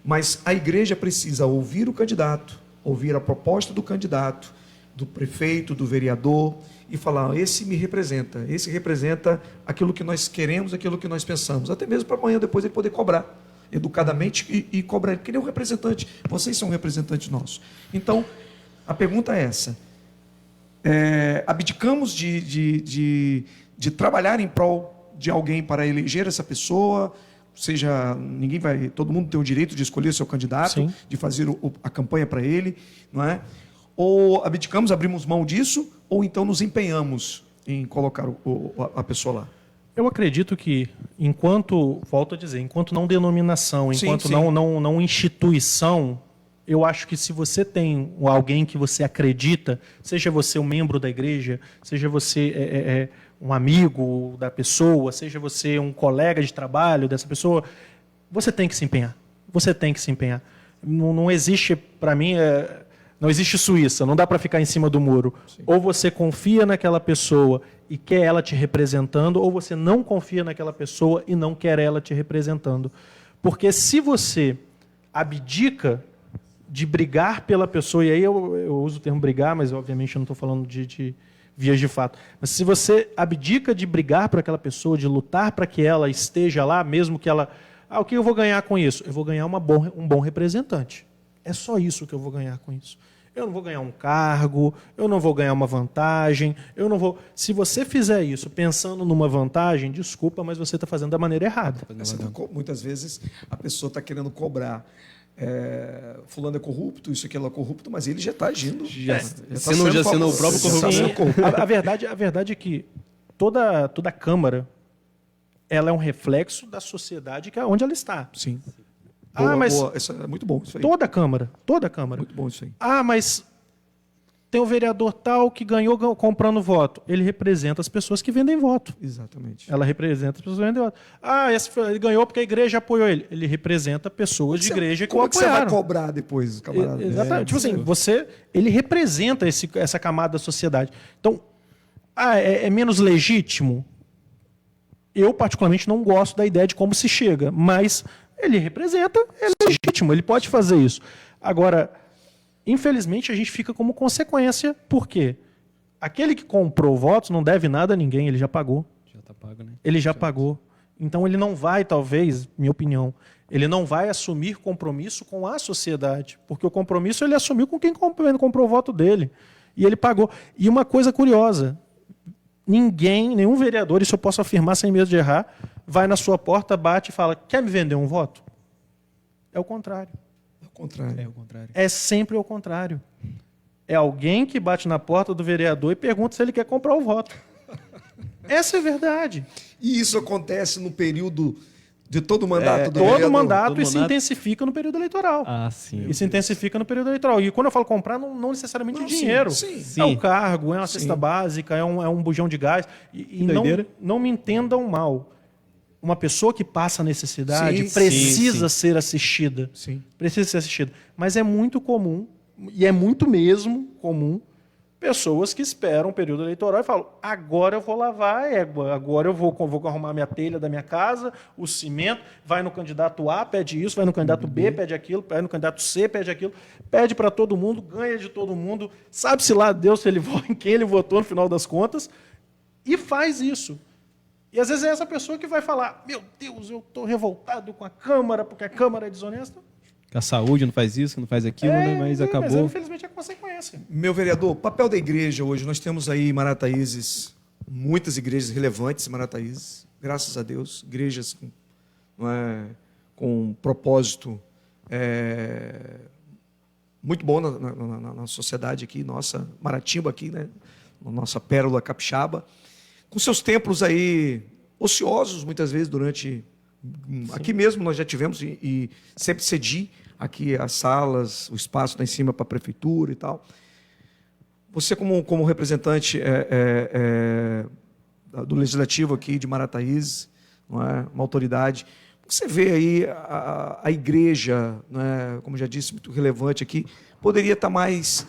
Mas a igreja precisa ouvir o candidato, ouvir a proposta do candidato, do prefeito, do vereador, e falar, esse me representa, esse representa aquilo que nós queremos, aquilo que nós pensamos, até mesmo para amanhã, depois ele poder cobrar, educadamente, e cobrar, porque ele é um representante, vocês são um representante nosso. Então, a pergunta é essa, abdicamos de trabalhar em prol de alguém para eleger essa pessoa, seja, todo mundo tem o direito de escolher seu candidato, de fazer a campanha para ele, não é? Ou abdicamos, abrimos mão disso, ou então nos empenhamos em colocar a pessoa lá? Eu acredito que, volto a dizer, enquanto não denominação, enquanto não instituição, eu acho que se você tem alguém que você acredita, seja você um membro da igreja, seja você um amigo da pessoa, seja você um colega de trabalho dessa pessoa, você tem que se empenhar. Você tem que se empenhar. Não existe, para mim, não existe Suíça, não dá para ficar em cima do muro. Ou você confia naquela pessoa e quer ela te representando, ou você não confia naquela pessoa e não quer ela te representando. Porque se você abdica de brigar pela pessoa, e aí eu uso o termo brigar, mas obviamente eu não estou falando de vias de fato, mas se você abdica de brigar por aquela pessoa, de lutar para que ela esteja lá, mesmo que ela... o que eu vou ganhar com isso? Eu vou ganhar um bom representante. É só isso que eu vou ganhar com isso. Eu não vou ganhar um cargo, eu não vou ganhar uma vantagem, eu não vou... Se você fizer isso pensando numa vantagem, desculpa, mas você está fazendo da maneira errada. Muitas vezes a pessoa está querendo cobrar. Fulano é corrupto, isso aqui é corrupto, mas ele já está agindo. Já sendo o próprio corrupto. A verdade é que toda Câmara, ela é um reflexo da sociedade onde ela está. Sim. Mas Isso é muito bom isso aí. toda a Câmara. Muito bom isso aí. Mas tem o vereador tal que ganhou comprando voto. Ele representa as pessoas que vendem voto. Exatamente. Ela representa as pessoas que vendem voto. Ele ganhou porque a igreja apoiou ele. Ele representa pessoas de igreja que o apoiaram. Como é que você vai cobrar depois, camarada? Exatamente. Tipo assim, ele representa essa camada da sociedade. Então, é menos legítimo? Eu, particularmente, não gosto da ideia de como se chega, mas ele representa, é legítimo, ele pode fazer isso. Agora, infelizmente, a gente fica como consequência, por quê? Aquele que comprou votos não deve nada a ninguém, ele já pagou. Já está pago, né? Ele já pagou. Então, ele não vai, talvez, minha opinião, ele não vai assumir compromisso com a sociedade, porque o compromisso ele assumiu com quem comprou o voto dele. E ele pagou. E uma coisa curiosa, nenhum vereador, isso eu posso afirmar sem medo de errar, vai na sua porta, bate e fala, quer me vender um voto? É o contrário. É o contrário. É sempre o contrário. É alguém que bate na porta do vereador e pergunta se ele quer comprar o voto. Essa é a verdade. E isso acontece no período de todo o mandato do vereador? Todo mandato e se intensifica no período eleitoral. Sim. E se intensifica no período eleitoral. E quando eu falo comprar, não necessariamente dinheiro. Sim. É um cargo, é uma cesta básica, é um bujão de gás. E não me entendam mal. Uma pessoa que passa necessidade precisa ser assistida. Sim. Precisa ser assistida. Mas é muito comum, e é muito mesmo comum, pessoas que esperam um período eleitoral e falam, agora eu vou lavar a égua, agora eu vou arrumar minha telha da minha casa, o cimento, vai no candidato A, pede isso, vai no candidato B, pede aquilo, vai no candidato C, pede aquilo, pede para todo mundo, ganha de todo mundo, sabe-se lá Deus se ele em quem ele votou no final das contas, e faz isso. E às vezes é essa pessoa que vai falar, meu Deus, eu estou revoltado com a Câmara, porque a Câmara é desonesta. A saúde não faz isso, não faz aquilo, né? Mas acabou. Mas infelizmente é consequência. Meu vereador, papel da igreja hoje, nós temos aí em Marataízes, muitas igrejas relevantes em Marataízes, graças a Deus, igrejas com propósito muito bom na sociedade aqui, nossa, Maratimba aqui, né? Nossa pérola capixaba, com seus templos aí ociosos, muitas vezes, durante... Aqui mesmo nós já tivemos, e sempre cedi aqui as salas, o espaço lá em cima para a prefeitura e tal. Você, como representante do Legislativo aqui de Marataízes, não é? Uma autoridade, você vê aí a igreja, não é? Como já disse, muito relevante aqui, poderia estar mais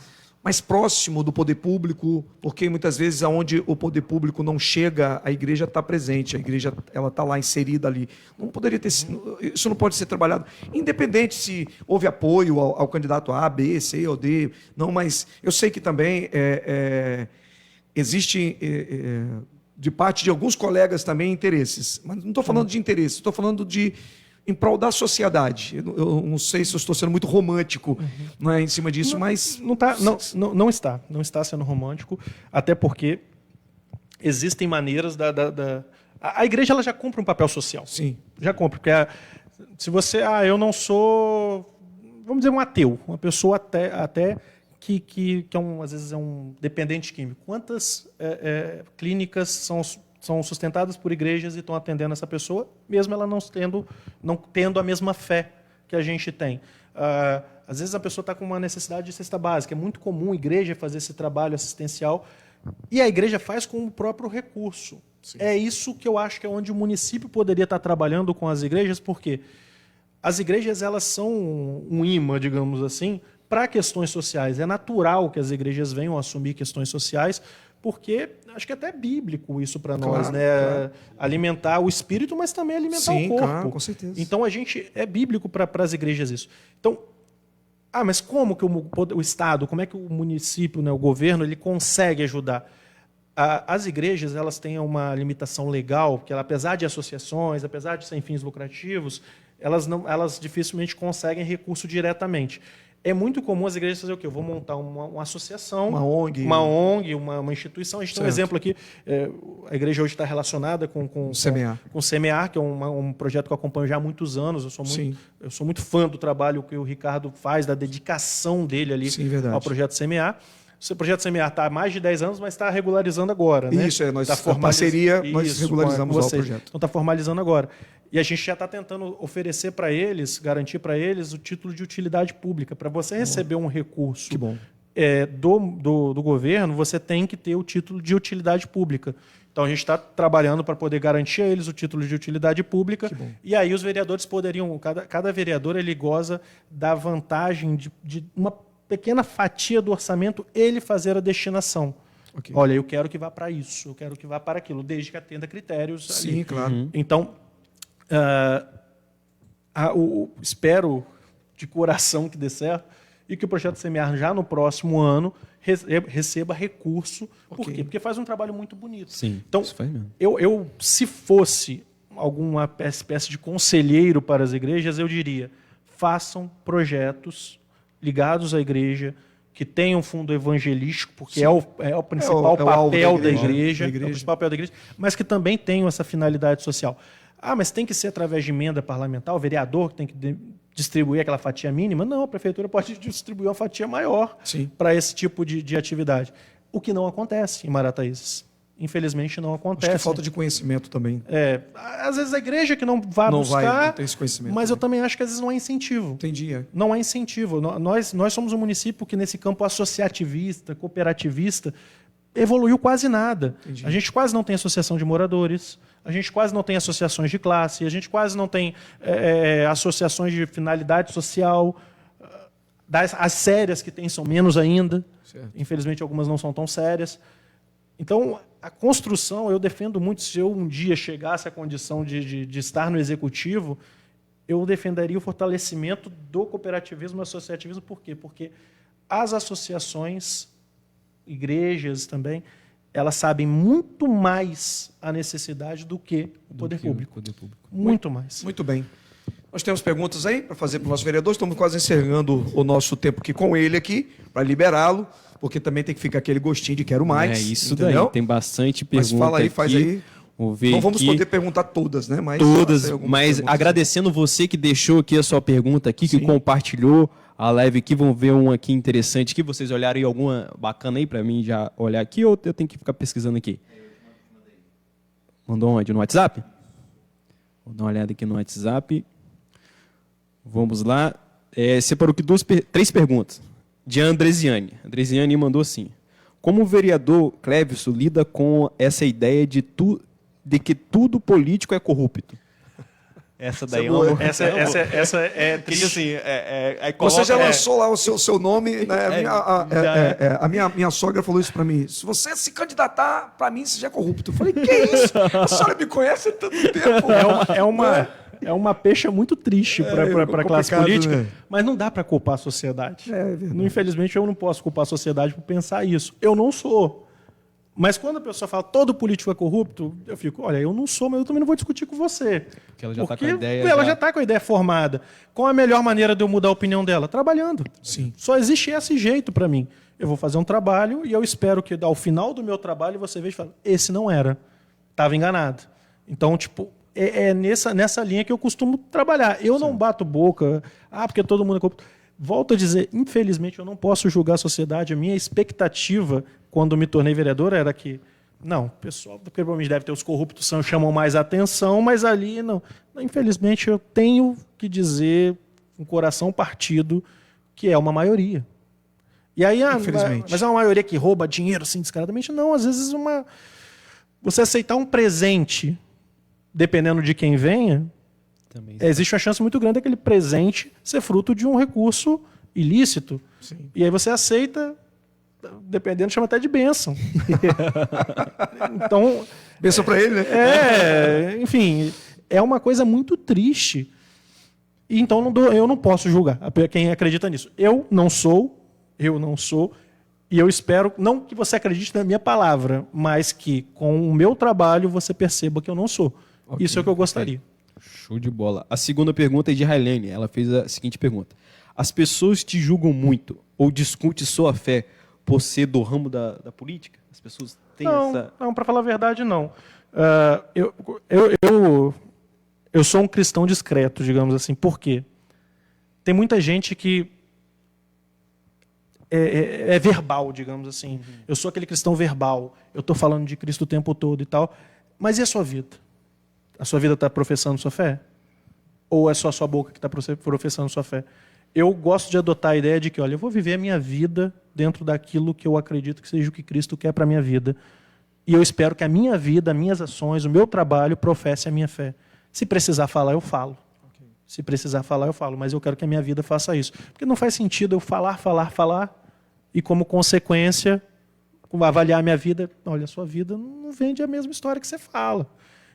próximo do poder público, porque muitas vezes aonde o poder público não chega, a igreja está presente, a igreja ela está lá inserida ali. Não poderia ter, isso não pode ser trabalhado, independente se houve apoio ao candidato A, B, C ou D, não, mas eu sei que também existe de parte de alguns colegas também interesses, mas não estou falando de interesse, estou falando em prol da sociedade. Eu não sei se eu estou sendo muito romântico em cima disso, mas... Não está sendo romântico, até porque existem maneiras A igreja ela já cumpre um papel social. Sim. Já cumpre, porque se você... eu não sou, vamos dizer, um ateu, uma pessoa até que às vezes é um dependente químico. Quantas clínicas são sustentadas por igrejas e estão atendendo essa pessoa, mesmo ela não tendo a mesma fé que a gente tem. Às vezes a pessoa está com uma necessidade de cesta básica. É muito comum a igreja fazer esse trabalho assistencial e a igreja faz com o próprio recurso. Sim. É isso que eu acho que é onde o município poderia estar trabalhando com as igrejas, porque as igrejas elas são um imã, digamos assim, para questões sociais. É natural que as igrejas venham assumir questões sociais, porque acho que até é bíblico isso para nós, né? Claro. Alimentar o espírito, mas também alimentar o corpo. Claro, com certeza. Então é bíblico para as igrejas isso. Então, mas como que o Estado, como é que o município, né, o governo, ele consegue ajudar? As igrejas elas têm uma limitação legal, porque apesar de associações, apesar de sem fins lucrativos, elas dificilmente conseguem recurso diretamente. É muito comum as igrejas fazer o quê? Eu vou montar uma associação, uma ONG, uma instituição. A gente tem um exemplo aqui, a igreja hoje está relacionada com o CMA, que é um projeto que eu acompanho já há muitos anos. Eu sou muito fã do trabalho que o Ricardo faz, da dedicação dele ali ao projeto CMA. O projeto Semear está há mais de 10 anos, mas está regularizando agora. Né? Isso, nós, tá a parceria, nós isso, regularizamos lá o vocês. projeto. Então está formalizando agora. E a gente já está tentando oferecer para eles, garantir para eles o título de utilidade pública. Para você receber um recurso Que bom. do governo, você tem que ter o título de utilidade pública. Então, a gente está trabalhando para poder garantir a eles o título de utilidade pública. E aí os vereadores poderiam... Cada vereador ele goza da vantagem de uma pequena fatia do orçamento ele fazer a destinação. Okay. Olha, eu quero que vá para isso, eu quero que vá para aquilo, desde que atenda critérios. Sim, ali. claro. Então, espero de coração que dê certo e que o projeto Semear já no próximo ano receba recurso. Por quê? Porque faz um trabalho muito bonito. Sim, então, isso faz mesmo. Eu, se fosse alguma espécie de conselheiro para as igrejas, eu diria, façam projetos ligados à igreja, que tenham fundo evangelístico, porque é o principal papel da igreja, é o principal papel da igreja, mas que também tenham essa finalidade social. Ah, mas tem que ser através de emenda parlamentar, o vereador que tem que distribuir aquela fatia mínima? Não, a prefeitura pode distribuir uma fatia maior para esse tipo de atividade. O que não acontece em Marataízes. Infelizmente não acontece. Acho que falta de conhecimento também. Às vezes a igreja que não vai buscar, não tem esse conhecimento, mas eu também acho que às vezes não há incentivo. Entendi. Não há incentivo. Nós somos um município que nesse campo associativista, cooperativista, evoluiu quase nada. Entendi. A gente quase não tem associação de moradores, a gente quase não tem associações de classe, a gente quase não tem associações de finalidade social. As sérias que tem são menos ainda. Certo. Infelizmente, algumas não são tão sérias. Então, a construção, eu defendo muito, se eu um dia chegasse à condição de estar no executivo, eu defenderia o fortalecimento do cooperativismo e associativismo. Por quê? Porque as associações, igrejas também, elas sabem muito mais a necessidade do que o poder público. Muito mais. Muito bem. Nós temos perguntas aí para fazer para o nosso vereador. Estamos quase encerrando o nosso tempo aqui com ele aqui, para liberá-lo, porque também tem que ficar aquele gostinho de quero mais. É isso, entendeu? daí. Tem bastante pergunta. Mas fala aí, aqui. faz aí. Vamos ver Não vamos aqui. poder perguntar todas, né? Mas Todas, mas agradecendo você que deixou aqui a sua pergunta aqui, que compartilhou a live aqui. Vamos ver uma aqui interessante aqui. Vocês olharam aí alguma bacana aí para mim já olhar aqui ou eu tenho que ficar pesquisando aqui? Mandou onde? No WhatsApp? Vou dar uma olhada aqui no WhatsApp. Vamos lá. Separou aqui 3 perguntas. De Andresiane. Andresiane mandou assim: como o vereador Clévio lida com essa ideia de que tudo político é corrupto? Essa daí Essa é triste. Assim, você já lançou lá o seu nome, né? A minha sogra falou isso para mim. Se você se candidatar, para mim você já é corrupto. Eu falei, que isso? A senhora me conhece há tanto tempo. É uma pecha muito triste para a classe política, né? mas não dá para culpar a sociedade. Infelizmente, eu não posso culpar a sociedade por pensar isso. Eu não sou. Mas quando a pessoa fala todo político é corrupto, eu fico, olha, eu não sou, mas eu também não vou discutir com você. Porque ela já está com a ideia. Ela já está com a ideia formada. Qual a melhor maneira de eu mudar a opinião dela? Trabalhando. Sim. Só existe esse jeito para mim. Eu vou fazer um trabalho e eu espero que ao final do meu trabalho você veja e fale, esse não era. Estava enganado. Então, tipo, nessa linha que eu costumo trabalhar. Eu não bato boca, porque todo mundo é corrupto. Volto a dizer, infelizmente, eu não posso julgar a sociedade. A minha expectativa, quando me tornei vereador, era que, não, o pessoal, provavelmente deve ter os corruptos, chamam mais atenção, mas ali, não. Infelizmente, eu tenho que dizer, com o coração partido, que é uma maioria. E aí, mas é uma maioria que rouba dinheiro assim, descaradamente? Não, às vezes você aceitar um presente, dependendo de quem venha, existe uma chance muito grande daquele presente ser fruto de um recurso ilícito. Sim. E aí você aceita, dependendo, chama até de bênção. Então, bênção para ele, né? Enfim, é uma coisa muito triste. E então eu não posso julgar quem acredita nisso. Eu não sou, e eu espero, não que você acredite na minha palavra, mas que com o meu trabalho você perceba que eu não sou. Okay, isso é o que eu gostaria. Show de bola. A segunda pergunta é de Railene. Ela fez a seguinte pergunta: as pessoas te julgam muito ou discutem sua fé por ser do ramo da política? As pessoas têm essa... Não, para falar a verdade, não. Eu sou um cristão discreto, digamos assim. Por quê? Tem muita gente que é verbal, digamos assim. Eu sou aquele cristão verbal. Eu estou falando de Cristo o tempo todo e tal. Mas e a sua vida? A sua vida está professando sua fé? Ou é só a sua boca que está professando sua fé? Eu gosto de adotar a ideia de que, olha, eu vou viver a minha vida dentro daquilo que eu acredito que seja o que Cristo quer para a minha vida. E eu espero que a minha vida, as minhas ações, o meu trabalho professe a minha fé. Se precisar falar, eu falo. Se precisar falar, eu falo. Mas eu quero que a minha vida faça isso. Porque não faz sentido eu falar, e como consequência, avaliar a minha vida. Olha, a sua vida não vende a mesma história que você fala.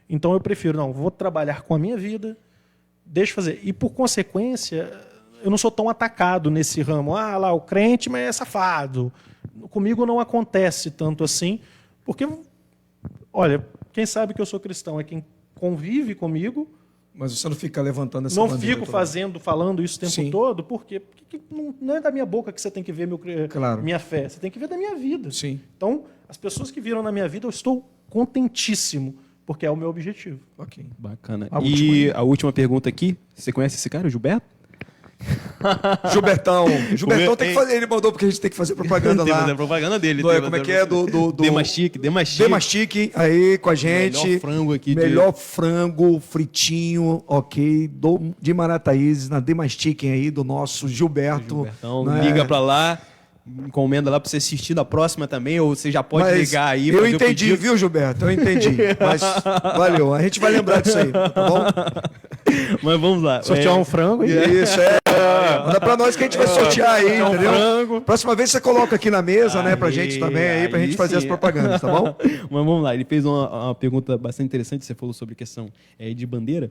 Então eu prefiro, não, vou trabalhar com a minha vida, deixa eu fazer. E por consequência, eu não sou tão atacado nesse ramo. Ah, lá, o crente, mas é safado. Comigo não acontece tanto assim, porque, olha, quem sabe que eu sou cristão é quem convive comigo. Mas você não fica levantando essa Não bandeira fico toda. falando isso o tempo Sim. todo, por quê? Porque não é da minha boca que você tem que ver Claro. minha fé, você tem que ver da minha vida. Sim. Então, as pessoas que viram na minha vida, eu estou contentíssimo, porque é o meu objetivo. Ok. Bacana. A E última a última pergunta aqui, você conhece esse cara, o Gilberto? Gilbertão tem que fazer, ele mandou porque a gente tem que fazer propaganda Tem que lá. fazer propaganda dele. Como é que é? Do Demastique. Demastique, aí com a gente. Melhor frango aqui. Melhor frango fritinho, ok, de Marataízes, na Demastique aí, do nosso Gilberto. Gilbertão, né? liga pra lá, encomenda lá pra você assistir na próxima também, ou você já pode ligar aí. Eu fazer o entendi, pedido. viu, Gilberto? Eu entendi. Mas valeu, a gente vai lembrar disso aí, tá bom? Mas vamos lá. Sortear um frango e Isso, manda pra nós que a gente vai sortear aí, entendeu? frango. Próxima vez você coloca aqui na mesa, né, pra gente também, aí pra gente fazer sim. as propagandas, tá bom? Mas vamos lá, ele fez uma pergunta bastante interessante, você falou sobre questão de bandeira.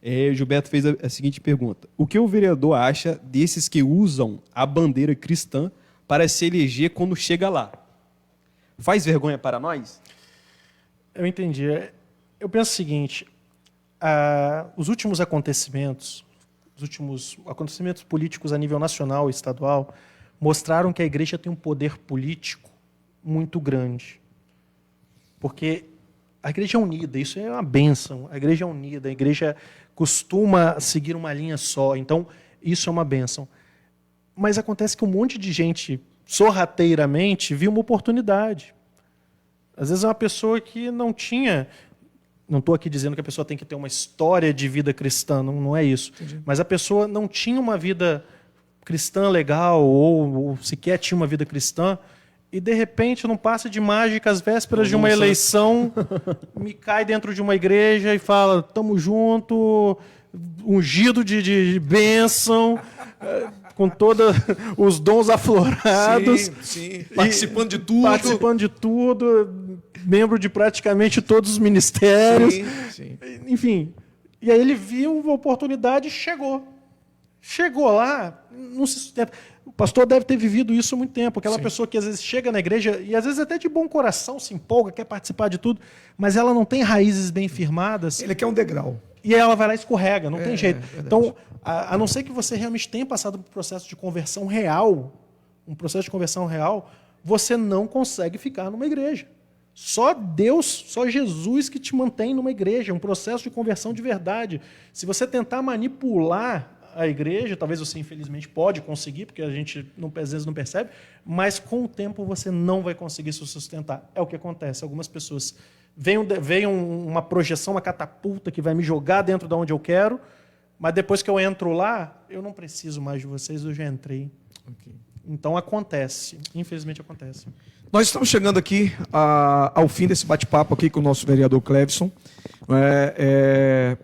O Gilberto fez a seguinte pergunta: o que o vereador acha desses que usam a bandeira cristã para se eleger quando chega lá? Faz vergonha para nós? Eu entendi. Eu penso o seguinte, os últimos acontecimentos políticos a nível nacional e estadual mostraram que a igreja tem um poder político muito grande. Porque a igreja é unida, isso é uma bênção. A igreja é unida, a igreja costuma seguir uma linha só. Então, isso é uma bênção. Mas acontece que um monte de gente, sorrateiramente, viu uma oportunidade. Às vezes é uma pessoa que não tinha... Não estou aqui dizendo que a pessoa tem que ter uma história de vida cristã, não é isso. Entendi. Mas a pessoa não tinha uma vida cristã legal, ou sequer tinha uma vida cristã, e de repente, num passe de mágica, às vésperas de uma eleição, me cai dentro de uma igreja e fala, estamos junto, ungido de bênção, com todos os dons aflorados. Sim. Participando de tudo. Participando de tudo, membro de praticamente todos os ministérios. Sim. Enfim, e aí ele viu a oportunidade e chegou. Chegou lá, não se sustenta. O pastor deve ter vivido isso há muito tempo. Aquela pessoa que às vezes chega na igreja e às vezes até de bom coração se empolga, quer participar de tudo, mas ela não tem raízes bem firmadas. Ele quer um degrau. E ela vai lá e escorrega, não tem jeito. Verdade. Então, a não ser que você realmente tenha passado por um processo de conversão real, você não consegue ficar numa igreja. Só Deus, só Jesus que te mantém numa igreja, um processo de conversão de verdade. Se você tentar manipular a igreja, talvez você infelizmente pode conseguir, porque a gente às vezes não percebe, mas com o tempo você não vai conseguir se sustentar. É o que acontece. Algumas pessoas veem uma projeção, uma catapulta que vai me jogar dentro de onde eu quero, mas depois que eu entro lá, eu não preciso mais de vocês, eu já entrei. Okay. Então acontece, infelizmente acontece. Nós estamos chegando aqui ao fim desse bate-papo aqui com o nosso vereador Clevison.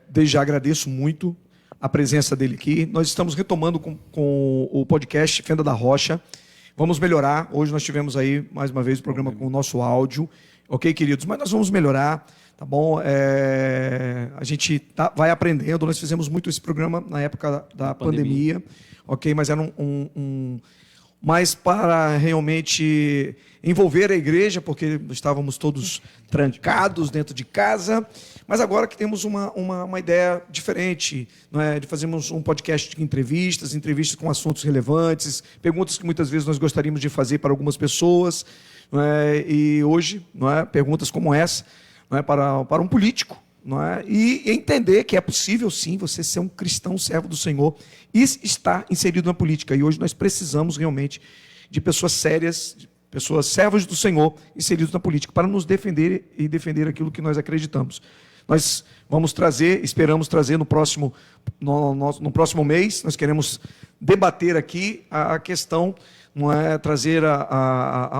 Desde já agradeço muito a presença dele aqui. Nós estamos retomando com o podcast Fenda da Rocha. Vamos melhorar. Hoje nós tivemos aí, mais uma vez, o programa com o nosso áudio. Ok, queridos? Mas nós vamos melhorar, tá bom? A gente vai aprendendo. Nós fizemos muito esse programa na época da pandemia. Ok? Mas era mais para realmente envolver a igreja, porque estávamos todos trancados dentro de casa. Mas agora que temos uma ideia diferente, não é? De fazermos um podcast de entrevistas com assuntos relevantes, perguntas que muitas vezes nós gostaríamos de fazer para algumas pessoas, não é? E hoje, não é? Perguntas como essa, não é? Para um político, não é? E entender que é possível sim você ser um cristão servo do Senhor e estar inserido na política. E hoje nós precisamos realmente de pessoas sérias, de pessoas servos do Senhor, inseridos na política, para nos defender e defender aquilo que nós acreditamos. Nós vamos trazer, esperamos trazer no próximo mês, nós queremos debater aqui a questão, não é, trazer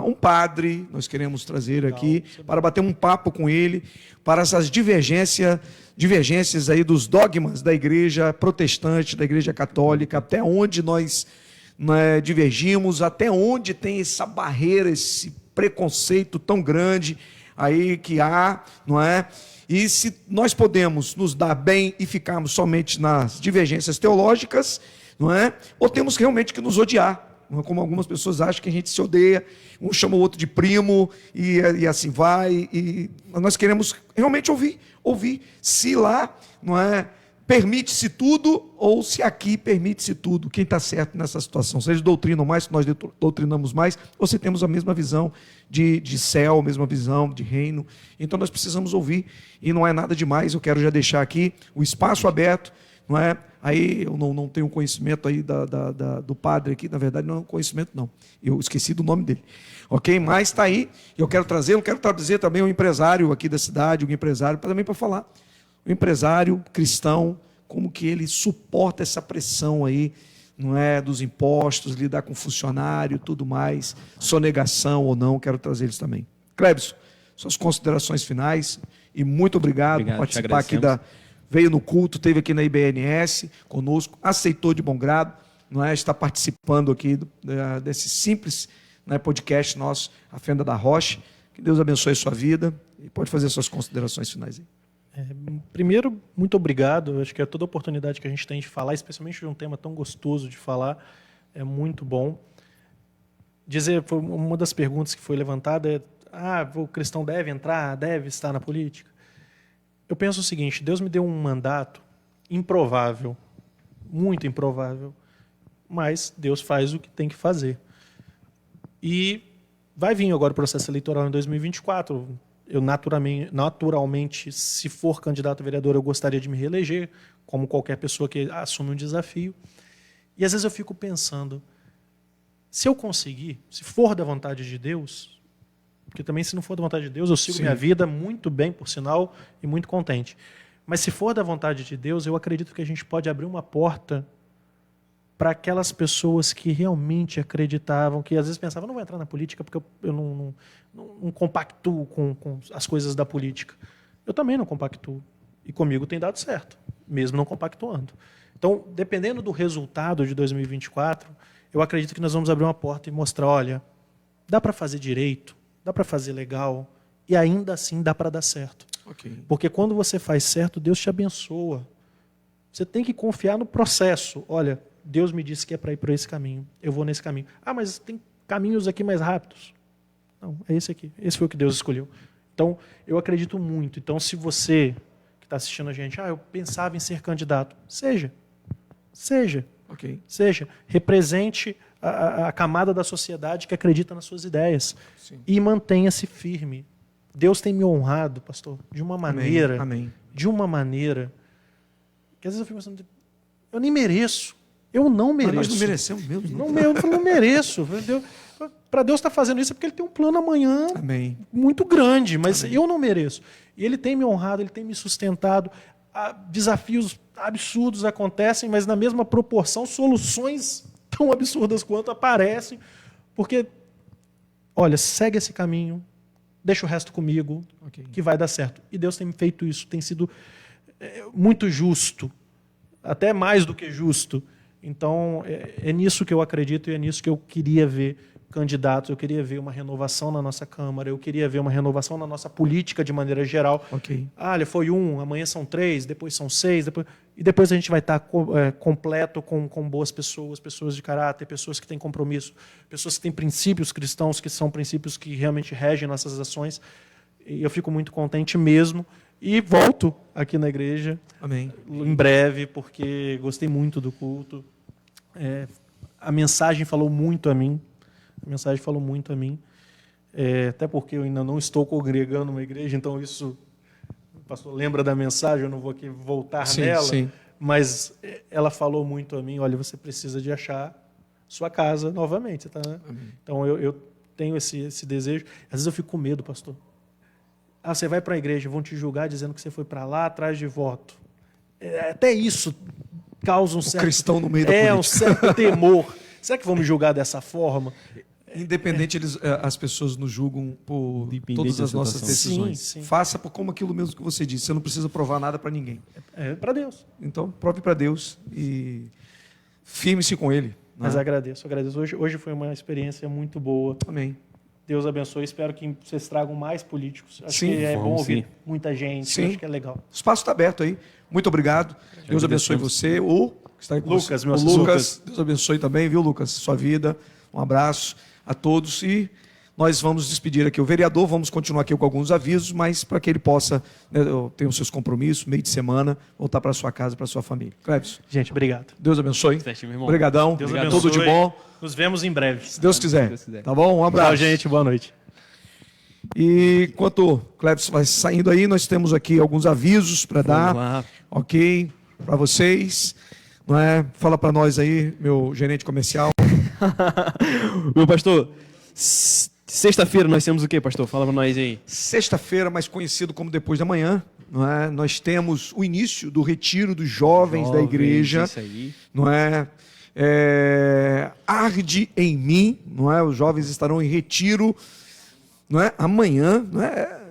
um padre, nós queremos trazer aqui, para bater um papo com ele, para essas divergências aí dos dogmas da igreja protestante, da igreja católica, até onde nós divergimos, até onde tem essa barreira, esse preconceito tão grande aí que há, não é? E se nós podemos nos dar bem e ficarmos somente nas divergências teológicas, não é? Ou temos realmente que nos odiar, não é? Como algumas pessoas acham que a gente se odeia, um chama o outro de primo e assim vai. E nós queremos realmente ouvir se lá, não é, permite-se tudo ou se aqui permite-se tudo. Quem está certo nessa situação? Se eles doutrinam mais, se nós doutrinamos mais, ou se temos a mesma visão de céu, a mesma visão de reino. Então nós precisamos ouvir, e não é nada demais. Eu quero já deixar aqui o espaço aberto, não é? Aí eu não tenho conhecimento aí do padre aqui, na verdade não é conhecimento não, eu esqueci do nome dele, ok? Mas está aí, eu quero trazer também um empresário aqui da cidade, um empresário também para falar, um empresário cristão, como que ele suporta essa pressão aí, não é, dos impostos, lidar com funcionário, tudo mais, sonegação ou não, quero trazer eles também. Clébson, suas considerações finais, e muito obrigado por participar aqui veio no culto, esteve aqui na IBNS conosco, aceitou de bom grado, não é, está participando aqui desse simples, né, podcast nosso, A Fenda da Rocha. Que Deus abençoe a sua vida e pode fazer suas considerações finais aí. Primeiro, muito obrigado. Acho que é toda a oportunidade que a gente tem de falar, especialmente de um tema tão gostoso de falar, é muito bom. Uma das perguntas que foi levantada é: o cristão deve entrar, deve estar na política? Eu penso o seguinte: Deus me deu um mandato improvável, muito improvável, mas Deus faz o que tem que fazer. E vai vir agora o processo eleitoral em 2024. Eu naturalmente, se for candidato a vereador, eu gostaria de me reeleger, como qualquer pessoa que assume um desafio. E às vezes eu fico pensando, se eu conseguir, se for da vontade de Deus, porque também se não for da vontade de Deus, eu sigo minha vida muito bem, por sinal, e muito contente. Mas se for da vontade de Deus, eu acredito que a gente pode abrir uma porta para aquelas pessoas que realmente acreditavam, que às vezes pensavam: não vou entrar na política porque eu não compactuo com as coisas da política. Eu também não compactuo. E comigo tem dado certo, mesmo não compactuando. Então, dependendo do resultado de 2024, eu acredito que nós vamos abrir uma porta e mostrar: olha, dá para fazer direito, dá para fazer legal, e ainda assim dá para dar certo. Okay. Porque quando você faz certo, Deus te abençoa. Você tem que confiar no processo. Olha, Deus me disse que é para ir por esse caminho, eu vou nesse caminho. Mas tem caminhos aqui mais rápidos. Não, é esse aqui. Esse foi o que Deus escolheu. Então, eu acredito muito. Então, se você que está assistindo a gente, eu pensava em ser candidato, seja. Okay. Seja. Represente a camada da sociedade que acredita nas suas ideias. Sim. E mantenha-se firme. Deus tem me honrado, pastor, de uma maneira, Amém. de uma maneira, que às vezes eu fico pensando: eu nem mereço. Eu não mereço. Mas nós não merecemos mesmo. Eu não mereço. Para Deus estar fazendo isso é porque Ele tem um plano amanhã muito grande, mas eu não mereço. E Ele tem me honrado, Ele tem me sustentado. Desafios absurdos acontecem, mas na mesma proporção, soluções tão absurdas quanto aparecem, porque, olha, segue esse caminho, deixa o resto comigo, que vai dar certo. E Deus tem feito isso, tem sido muito justo, até mais do que justo. Então, é nisso que eu acredito e é nisso que eu queria ver candidatos, eu queria ver uma renovação na nossa Câmara, eu queria ver uma renovação na nossa política de maneira geral. Olha, foi 1, amanhã são 3, depois são 6, e depois a gente vai estar completo com boas pessoas, pessoas de caráter, pessoas que têm compromisso, pessoas que têm princípios cristãos, que são princípios que realmente regem nossas ações. E eu fico muito contente mesmo. E volto aqui na igreja em breve, porque gostei muito do culto. A mensagem falou muito a mim. Até porque eu ainda não estou congregando uma igreja, então isso, o pastor lembra da mensagem, eu não vou aqui voltar nela, mas ela falou muito a mim: olha, você precisa de achar sua casa novamente. Tá? Então, eu tenho esse desejo. Às vezes eu fico com medo, pastor. Você vai para a igreja, vão te julgar dizendo que você foi para lá atrás de voto. Até isso causa um certo... cristão no meio da política. um certo temor. Será que vão me julgar dessa forma? Independente, as pessoas nos julgam por todas as nossas decisões. Sim. Faça por como aquilo mesmo que você disse. Você não precisa provar nada para ninguém. É para Deus. Então, prove para Deus e firme-se com Ele. Mas agradeço. Hoje foi uma experiência muito boa. Amém. Deus abençoe. Espero que vocês tragam mais políticos. Acho Sim, que é bom ouvir sim. muita gente. Sim. Acho que é legal. O espaço está aberto aí. Muito obrigado. Deus abençoe você. O que está aí com Lucas, você. meu O assessor. Lucas. Deus abençoe também, viu, Lucas? Sua vida. Um abraço a todos e nós vamos despedir aqui o vereador. Vamos continuar aqui com alguns avisos, mas para que ele possa, né, ter os seus compromissos, meio de semana, voltar para sua casa, para sua família. Cleves, Gente, obrigado. Deus abençoe. Certo, meu irmão. Obrigadão. Deus Tudo abençoe. de bom. Nos vemos em breve. Se Deus quiser. Deus quiser. Tá bom? Um abraço. Tchau, gente. Boa noite. E enquanto o Cleves vai saindo aí, nós temos aqui alguns avisos para dar, Vamos lá. ok? Para vocês. Não é? Fala para nós aí, meu gerente comercial. Meu pastor, sexta-feira nós temos o quê, pastor? Fala para nós aí. Sexta-feira, mais conhecido como depois da manhã, não é? Nós temos o início do retiro dos jovens da igreja, Isso aí. não é? Arde em mim, não é? Os jovens estarão em retiro, não é? Amanhã, não é?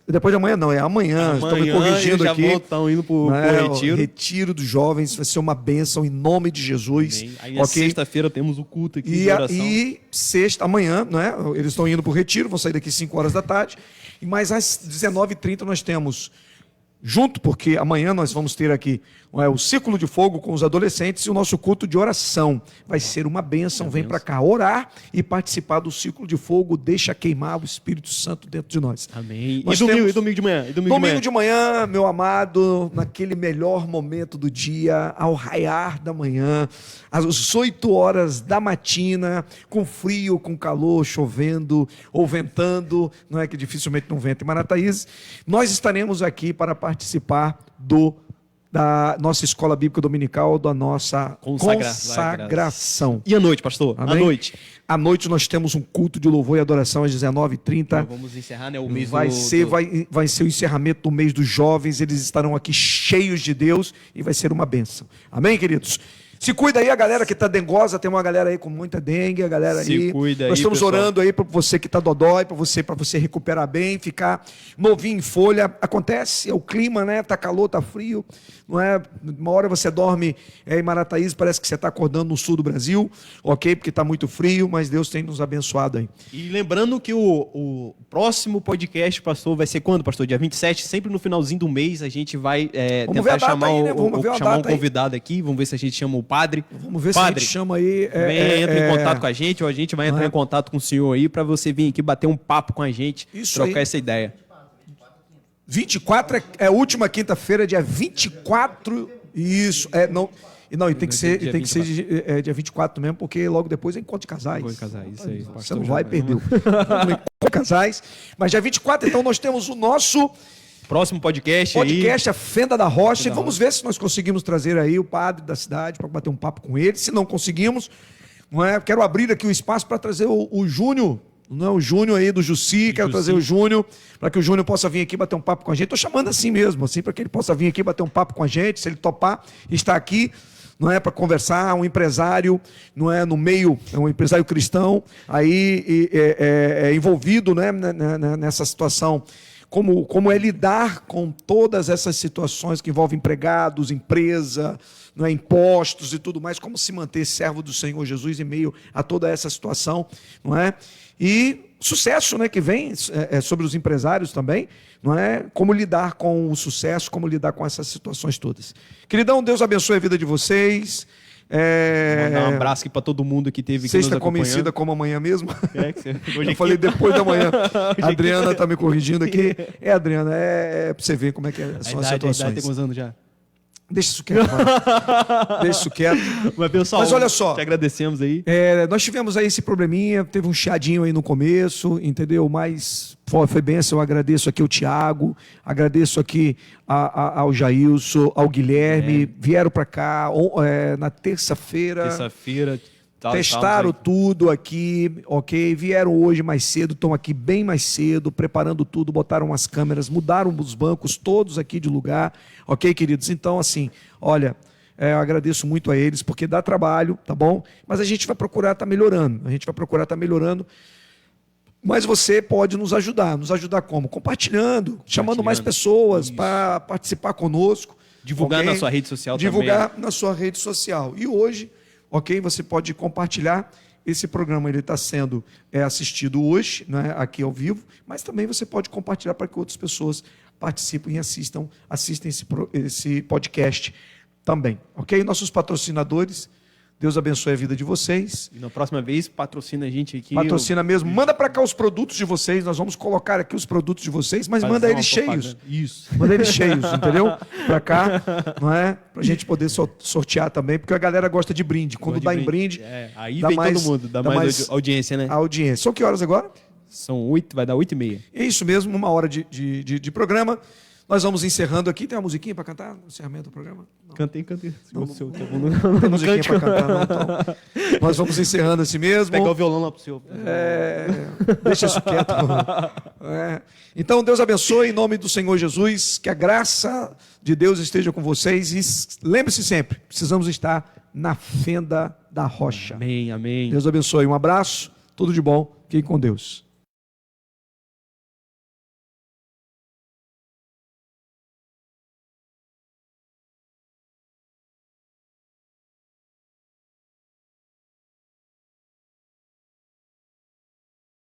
Depois de amanhã não, é amanhã. Estou me corrigindo já aqui. estão indo pro retiro. O retiro dos jovens vai ser uma bênção em nome de Jesus. Amém. Aí na Ok? sexta-feira temos o culto aqui E, de oração. sexta, amanhã, né? Eles estão indo para o retiro, vão sair daqui 5 horas da tarde. E mais às 19h30 nós temos, junto, porque amanhã nós vamos ter aqui, não é, o Círculo de Fogo com os adolescentes e o nosso culto de oração. Vai ser uma bênção. Vem para cá orar e participar do Círculo de Fogo. Deixa queimar o Espírito Santo dentro de nós. Amém. Nós E domingo, temos- e domingo de manhã? E Domingo de manhã, meu amado, naquele melhor momento do dia, ao raiar da manhã, às 8 horas da matina, com frio, com calor, chovendo ou ventando, não é que dificilmente não venta em Marataízes, nós estaremos aqui para participar da nossa escola bíblica dominical, da nossa consagração. E à noite, pastor? Amém? À noite. À noite nós temos um culto de louvor e adoração às 19h30. Então, vamos encerrar, né, o mês Vai ser o encerramento do mês dos jovens. Eles estarão aqui cheios de Deus e vai ser uma bênção. Amém, queridos? Se cuida aí, a galera que está dengosa, tem uma galera aí com muita dengue, a galera Se aí. cuida Nós aí, estamos pessoal. orando aí para você que está dodói, para você recuperar bem, ficar novinho em folha. Acontece, é o clima, né? Tá calor, tá frio, não é? Uma hora você dorme em Marataízes, parece que você está acordando no sul do Brasil, ok? Porque está muito frio, mas Deus tem nos abençoado aí. E lembrando que o próximo podcast, pastor, vai ser quando, pastor? Dia 27, sempre no finalzinho do mês, a gente vai Vamos ver a tentar data chamar, aí, né? Vamos ver a chamar um data aí. convidado aqui, vamos ver se a gente chama o padre. Vamos ver se a Padre, gente chama aí. entra em contato com a gente, ou a gente vai entrar é? em contato com o senhor aí, para você vir aqui bater um papo com a gente, Isso trocar aí. essa ideia. 24 é a última quinta-feira, dia 24. Isso, e tem que ser, Dia tem que ser dia 24 mesmo, porque logo depois é encontro de casais. Encontro de casais, isso aí, Você pastor não já vai vai. perder. Encontro de casais. Mas dia 24, então, nós temos o nosso Próximo podcast, podcast, a Fenda da Rocha. Fenda E da vamos ver se nós conseguimos trazer aí o padre da cidade para bater um papo com ele. Se não conseguimos, não é? Quero abrir aqui o espaço para trazer o Júnior. Não é o Júnior aí do Jussi, quero trazer o Júnior, para que o Júnior possa vir aqui bater um papo com a gente. Estou chamando assim mesmo, assim, para que ele possa vir aqui bater um papo com a gente, se ele topar, está aqui, não é, para conversar, um empresário, não é, no meio, é um empresário cristão, aí envolvido, né, nessa situação. Como é lidar com todas essas situações que envolvem empregados, empresa, não é, impostos e tudo mais, como se manter servo do Senhor Jesus em meio a toda essa situação, não é? E sucesso, né, que vem sobre os empresários também, não é? Como lidar com o sucesso, como lidar com essas situações todas. Queridão, Deus abençoe a vida de vocês. Mandar um abraço aqui para todo mundo que teve aqui Sexta nos acompanhando. conhecida como amanhã mesmo. Hoje Eu aqui- falei depois da manhã. A Adriana está me corrigindo aqui. Adriana, para você ver como é que são as a idade tem situações. quantos anos já? Deixa isso quieto, vai. Deixa isso quieto. Mas, pessoal, Mas olha só. te agradecemos aí. Nós tivemos aí esse probleminha, teve um chiadinho aí no começo, entendeu? Mas foi bênção, eu agradeço aqui ao Tiago, agradeço aqui ao Jailson, ao Guilherme, vieram para cá na terça-feira. Terça-feira. Testaram tudo aqui, ok? Vieram hoje mais cedo, estão aqui bem mais cedo, preparando tudo, botaram as câmeras, mudaram os bancos todos aqui de lugar, ok, queridos? Então, assim, olha, eu agradeço muito a eles, porque dá trabalho, tá bom? Mas a gente vai procurar estar melhorando, Mas você pode nos ajudar como? Compartilhando, chamando mais pessoas para participar conosco. Divulgar na sua rede social também. Divulgar na sua rede social. E hoje, ok, você pode compartilhar. Esse programa ele está sendo assistido hoje, né, aqui ao vivo, mas também você pode compartilhar para que outras pessoas participem e assistam esse podcast também. Ok? Nossos patrocinadores, Deus abençoe a vida de vocês. E na próxima vez, patrocina a gente aqui. Patrocina mesmo. Manda para cá os produtos de vocês. Nós vamos colocar aqui os produtos de vocês, mas manda eles cheios. Isso. Manda eles cheios, entendeu? Para cá, não é? Para a gente poder sortear também, porque a galera gosta de brinde. Quando dá em brinde, aí vem todo mundo, dá mais audiência, né? A audiência. São que horas agora? São 8, vai dar 8h30. É isso mesmo, 1 hora de programa. Nós vamos encerrando aqui. Tem uma musiquinha para cantar no encerramento do programa? Não. Cantei. Não tem musiquinha para cantar, não. Então, nós vamos encerrando assim mesmo. Pegar o violão lá pro seu. Deixa isso quieto. Então, Deus abençoe em nome do Senhor Jesus. Que a graça de Deus esteja com vocês. E lembre-se sempre, precisamos estar na fenda da rocha. Amém, amém. Deus abençoe. Um abraço, tudo de bom. Fiquem com Deus.